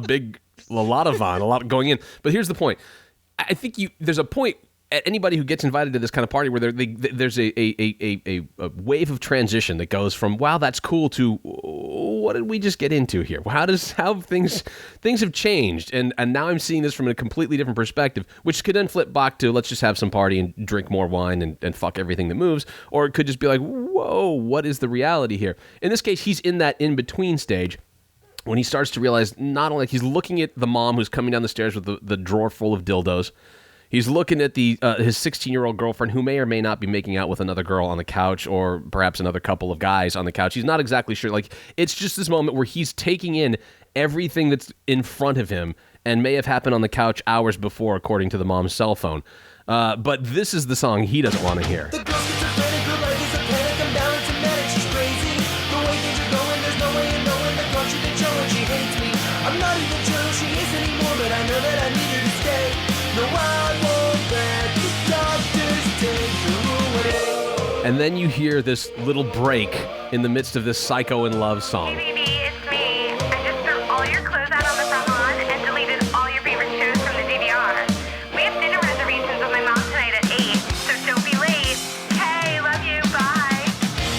of vin, a lot going in. But here's the point. I think there's a point at anybody who gets invited to this kind of party where there's a wave of transition that goes from, wow, that's cool, to what did we just get into here? How things have changed, and now I'm seeing this from a completely different perspective, which could then flip back to let's just have some party and drink more wine and fuck everything that moves, or it could just be like, whoa, what is the reality here? In this case, he's in that in-between stage when he starts to realize not only he's looking at the mom who's coming down the stairs with the drawer full of dildos. He's looking at his 16-year-old girlfriend who may or may not be making out with another girl on the couch or perhaps another couple of guys on the couch. He's not exactly sure. Like, it's just this moment where he's taking in everything that's in front of him and may have happened on the couch hours before, according to the mom's cell phone. But this is the song he doesn't want to hear. I'm not even sure who she is anymore, but I know that I need her to stay. No, I won't let the doctors take her away. And then you hear this little break in the midst of this Psycho in Love song. Hey, baby, it's me. I just threw all your clothes out on the front lawn and deleted all your favorite shows from the DVR. We have dinner reservations with my mom tonight at 8, so don't be late. Hey, love you, bye.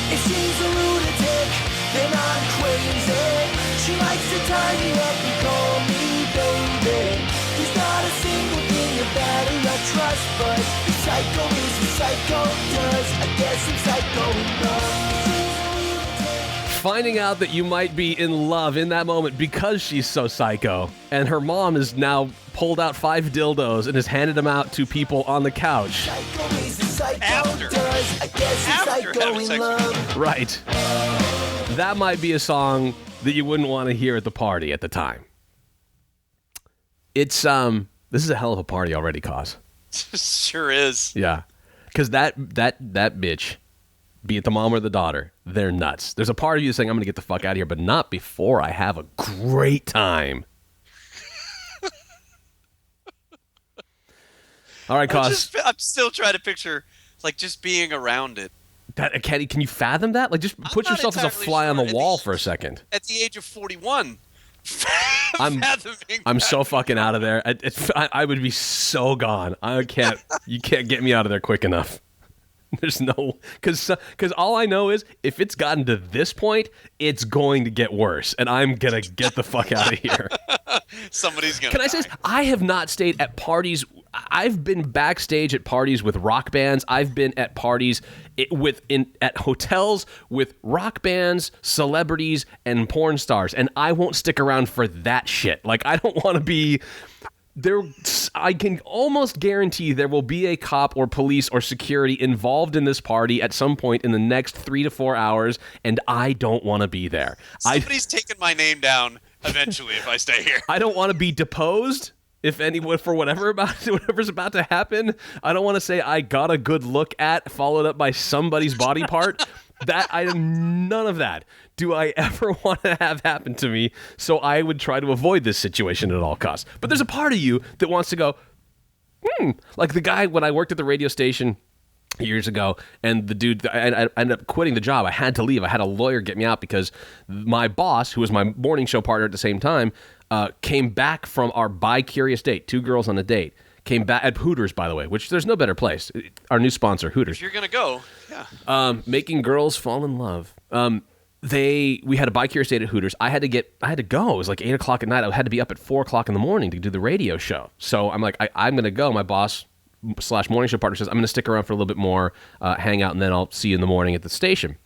If she's a lunatic, then I'm crazy. She likes to tie me up and call me baby. There's not a single thing about her I trust, but the psycho is the psycho does. I guess I'm psycho in love. Finding out that you might be in love in that moment because she's so psycho, and her mom has now pulled out 5 dildos and has handed them out to people on the couch. After psycho in love. Right. That might be a song that you wouldn't want to hear at the party at the time. It's this is a hell of a party already, Cos. Sure is. Yeah. Because that bitch, be it the mom or the daughter, they're nuts. There's a part of you saying, I'm going to get the fuck out of here, but not before I have a great time. All right, Cos. I'm still trying to picture, like, just being around it. Can you fathom that? Like, just put yourself as a fly on the wall for a second. At the age of 41. I'm so fucking out of there. I would be so gone. You can't get me out of there quick enough. There's no, because all I know is if it's gotten to this point, it's going to get worse, and I'm gonna get the fuck out of here. Somebody's gonna. Can I say this? I have not stayed at parties. I've been backstage at parties with rock bands. I've been at parties at hotels with rock bands, celebrities, and porn stars, and I won't stick around for that shit. Like, I don't want to be there. I can almost guarantee there will be a cop or police or security involved in this party at some point in the next 3 to 4 hours, and I don't want to be there. Somebody's taking my name down eventually if I stay here. I don't want to be deposed. If anyone, for whatever's about to happen, I don't want to say I got a good look at, followed up by somebody's body part. None of that do I ever want to have happen to me. So I would try to avoid this situation at all costs. But there's a part of you that wants to go, like the guy when I worked at the radio station years ago, and the dude, I ended up quitting the job. I had to leave. I had a lawyer get me out because my boss, who was my morning show partner at the same time, came back from our bi-curious date, 2 girls on a date, came back at Hooters, by the way, which there's no better place. Our new sponsor, Hooters. If you're going to go, yeah. Making girls fall in love. We had a bi-curious date at Hooters. I had to go. It was like 8 o'clock at night. I had to be up at 4 o'clock in the morning to do the radio show. So I'm like, I'm going to go. My boss / morning show partner says, I'm going to stick around for a little bit more, hang out, and then I'll see you in the morning at the station.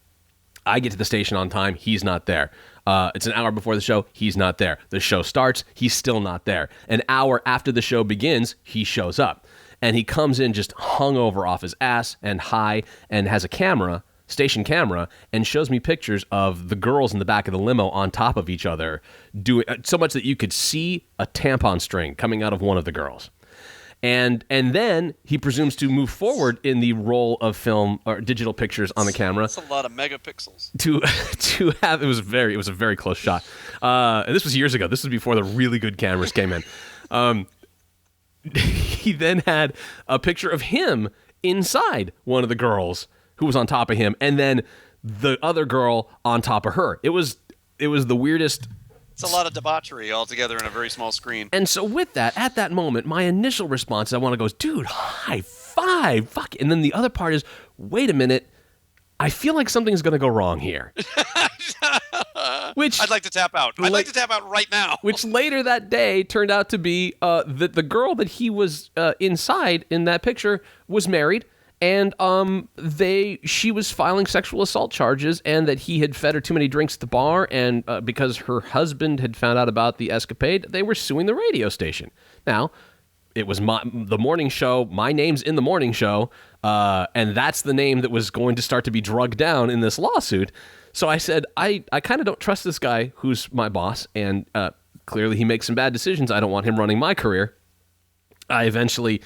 I get to the station on time. He's not there. It's an hour before the show. He's not there. The show starts. He's still not there. An hour after the show begins, he shows up. And he comes in just hungover off his ass and high and has a camera, station camera, and shows me pictures of the girls in the back of the limo on top of each other, doing so much that you could see a tampon string coming out of one of the girls. And then he presumes to move forward in the roll of film or digital pictures on the camera. That's a lot of megapixels. To have it was a very close shot. And this was years ago. This was before the really good cameras came in. He then had a picture of him inside one of the girls who was on top of him, and then the other girl on top of her. It was the weirdest. It's a lot of debauchery all together in a very small screen. And so with that, at that moment, my initial response, I want to go, dude, high five, fuck. And then the other part is, wait a minute, I feel like something's going to go wrong here. Which I'd like to tap out. I'd like to tap out right now. Which later that day turned out to be that the girl that he was inside in that picture was married. And she was filing sexual assault charges, and that he had fed her too many drinks at the bar, and because her husband had found out about the escapade, they were suing the radio station. Now, it was the morning show. My name's in the morning show, and that's the name that was going to start to be drugged down in this lawsuit. So I said, I kind of don't trust this guy who's my boss, and clearly he makes some bad decisions. I don't want him running my career. I eventually,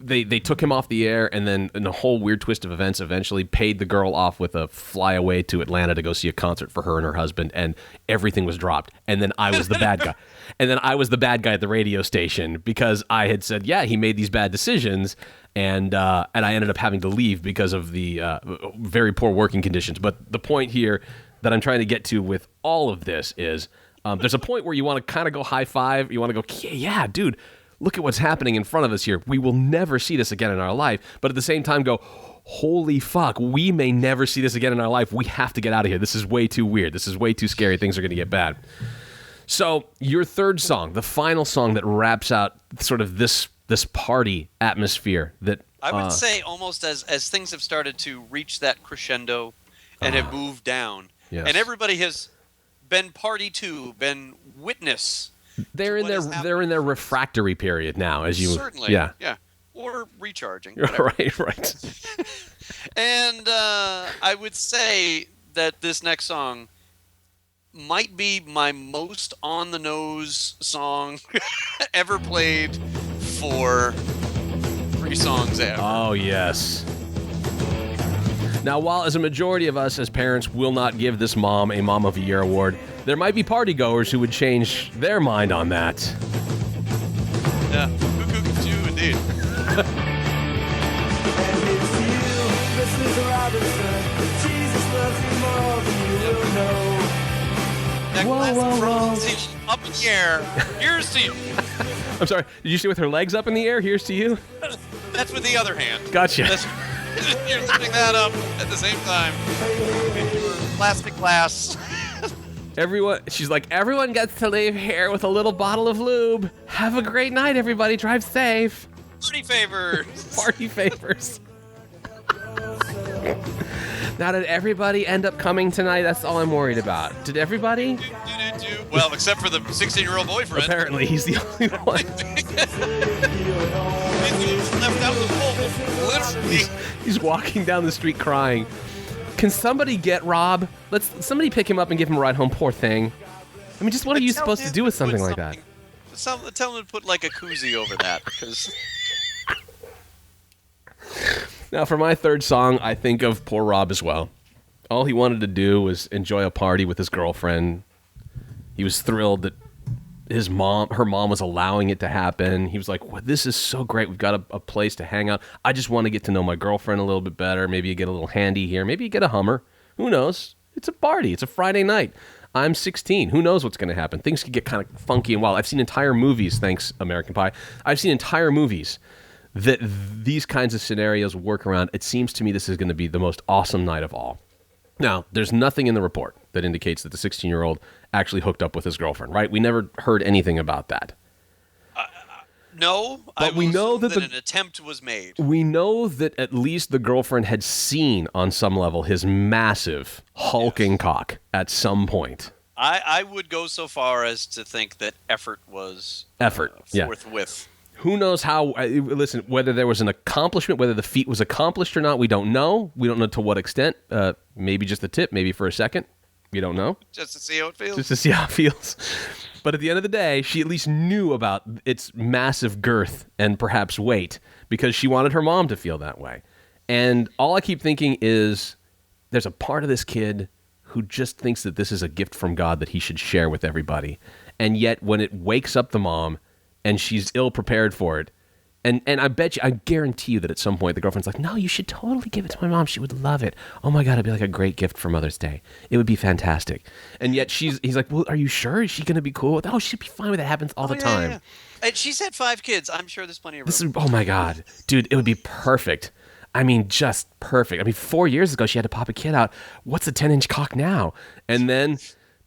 they took him off the air, and then in a whole weird twist of events, eventually paid the girl off with a flyaway to Atlanta to go see a concert for her and her husband, and everything was dropped. And then I was the bad guy. And then I was the bad guy at the radio station because I had said, yeah, he made these bad decisions, and I ended up having to leave because of the very poor working conditions. But the point here that I'm trying to get to with all of this is there's a point where you want to kind of go high five. You want to go, yeah, dude, look at what's happening in front of us here. We will never see this again in our life. But at the same time go, holy fuck, we may never see this again in our life. We have to get out of here. This is way too weird. This is way too scary. Things are going to get bad. So your third song, the final song that wraps out sort of this party atmosphere that I would say almost as things have started to reach that crescendo and have moved down, yes. and everybody has been party to, been witness. They're in their refractory period now, as you certainly, yeah, or recharging, right. And I would say that this next song might be my most on the nose song ever played for 3 songs ever. Oh yes. Now, while as a majority of us as parents will not give this mom a Mom of the Year award, there might be partygoers who would change their mind on that. Yeah, cuckoo, indeed. Up in the air. Here's to you. I'm sorry, did you say with her legs up in the air? Here's to you? That's with the other hand. Gotcha. You're lifting that up at the same time. Plastic glass. She's like, everyone gets to leave here with a little bottle of lube. Have a great night, everybody. Drive safe. Party favors. Party favors. Now, did everybody end up coming tonight? That's all I'm worried about. Did everybody? Well, except for the 16-year-old boyfriend. Apparently, he's the only one. Left out the pole. Literally. He's walking down the street crying. Can somebody get Rob? Somebody pick him up and give him a ride home. Poor thing. I mean, just what are you supposed to do with something like that? Tell him to put like a koozie over that, because. Now, for my third song, I think of poor Rob as well. All he wanted to do was enjoy a party with his girlfriend. He was thrilled that her mom was allowing it to happen. He was like, well, this is so great. We've got a place to hang out. I just want to get to know my girlfriend a little bit better. Maybe you get a little handy here. Maybe you get a Hummer. Who knows? It's a party. It's a Friday night. I'm 16. Who knows what's going to happen? Things could get kind of funky and wild. I've seen entire movies, thanks American Pie. I've seen entire movies that these kinds of scenarios work around. It seems to me this is going to be the most awesome night of all. Now, there's nothing in the report that indicates that the 16-year-old actually hooked up with his girlfriend, right? We never heard anything about that. No, but we know that an attempt was made. We know that at least the girlfriend had seen on some level his massive hulking cock at some point. I would go so far as to think that effort was forthwith. Who knows how, listen, whether there was an accomplishment, whether the feat was accomplished or not, we don't know. We don't know to what extent. Maybe just the tip, maybe for a second. We don't know. Just to see how it feels. Just to see how it feels. But at the end of the day, she at least knew about its massive girth and perhaps weight because she wanted her mom to feel that way. And all I keep thinking is there's a part of this kid who just thinks that this is a gift from God that he should share with everybody. And yet when it wakes up the mom and she's ill prepared for it, and I guarantee you that at some point the girlfriend's like, no, you should totally give it to my mom. She would love it. Oh my God, it'd be like a great gift for Mother's Day. It would be fantastic. And yet he's like, well, are you sure? Is she going to be cool with it? Oh, she'd be fine with it. It happens all the time. Yeah. And she's had 5 kids. I'm sure there's plenty of room. Oh my God, dude, it would be perfect. I mean, just perfect. I mean, 4 years ago, she had to pop a kid out. What's a 10-inch cock now? And then,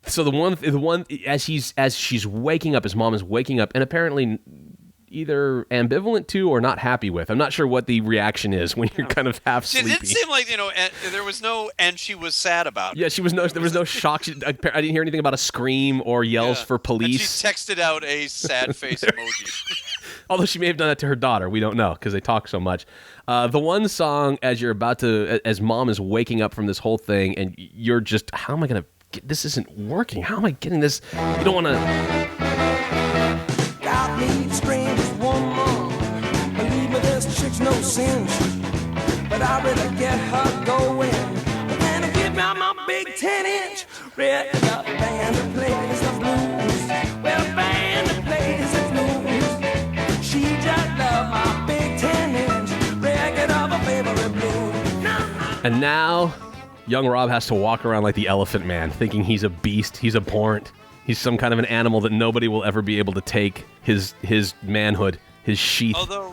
so the one as she's waking up, his mom is waking up, and apparently either ambivalent to or not happy with. I'm not sure what the reaction is when you're kind of half sleepy. It didn't seem like, there was no, and she was sad about it. Yeah, there was no shock. I didn't hear anything about a scream or yells for police. And she texted out a sad face emoji. Although she may have done that to her daughter. We don't know because they talk so much. The one song as mom is waking up from this whole thing and you're just, how am I going to get, this isn't working. How am I getting this? You don't want to. Got me scream just one more. Believe me, this chick's no cinch. But I really get her going. When I give me my big 10-inch. Red up band that plays the blues. Well, band that plays the blues. She just loved my big 10-inch. Record of her favorite blues. And now, young Rob has to walk around like the Elephant Man, thinking he's a beast, he's abhorrent, he's some kind of an animal that nobody will ever be able to take his manhood, his sheath. Although,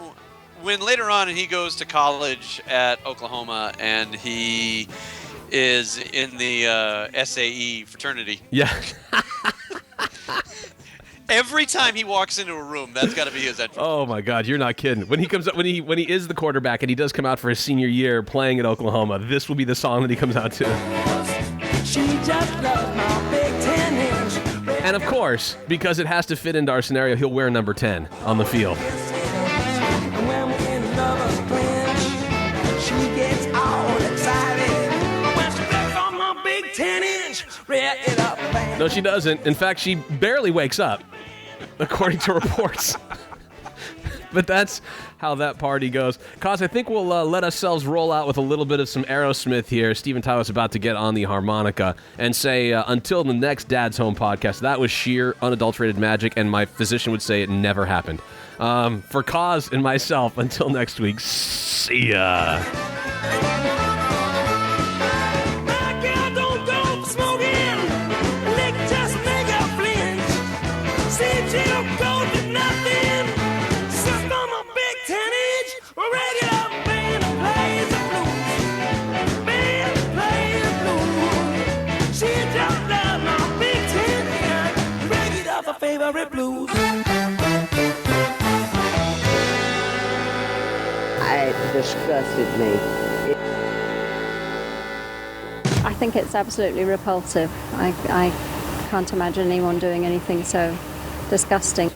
when later on he goes to college at Oklahoma and he is in the SAE fraternity. Yeah. Every time he walks into a room, that's got to be his entrance. Oh my God, you're not kidding. When he comes up, when he is the quarterback and he does come out for his senior year playing at Oklahoma, this will be the song that he comes out to. She just loves my big 10-inch. And of course, because it has to fit into our scenario, he'll wear number 10 on the field. And when we're in lovers clinch, she gets all excited. When she flips on my big 10-inch, rear it up, bang. No, she doesn't. In fact, she barely wakes up, according to reports. But that's how that party goes. Cos, I think we'll let ourselves roll out with a little bit of some Aerosmith here. Steven Tyler's about to get on the harmonica and say, until the next Dad's Home podcast, that was sheer, unadulterated magic, and my physician would say it never happened. For Cos and myself, until next week, see ya. Favorite blues. It disgusted me. I think it's absolutely repulsive. I can't imagine anyone doing anything so disgusting.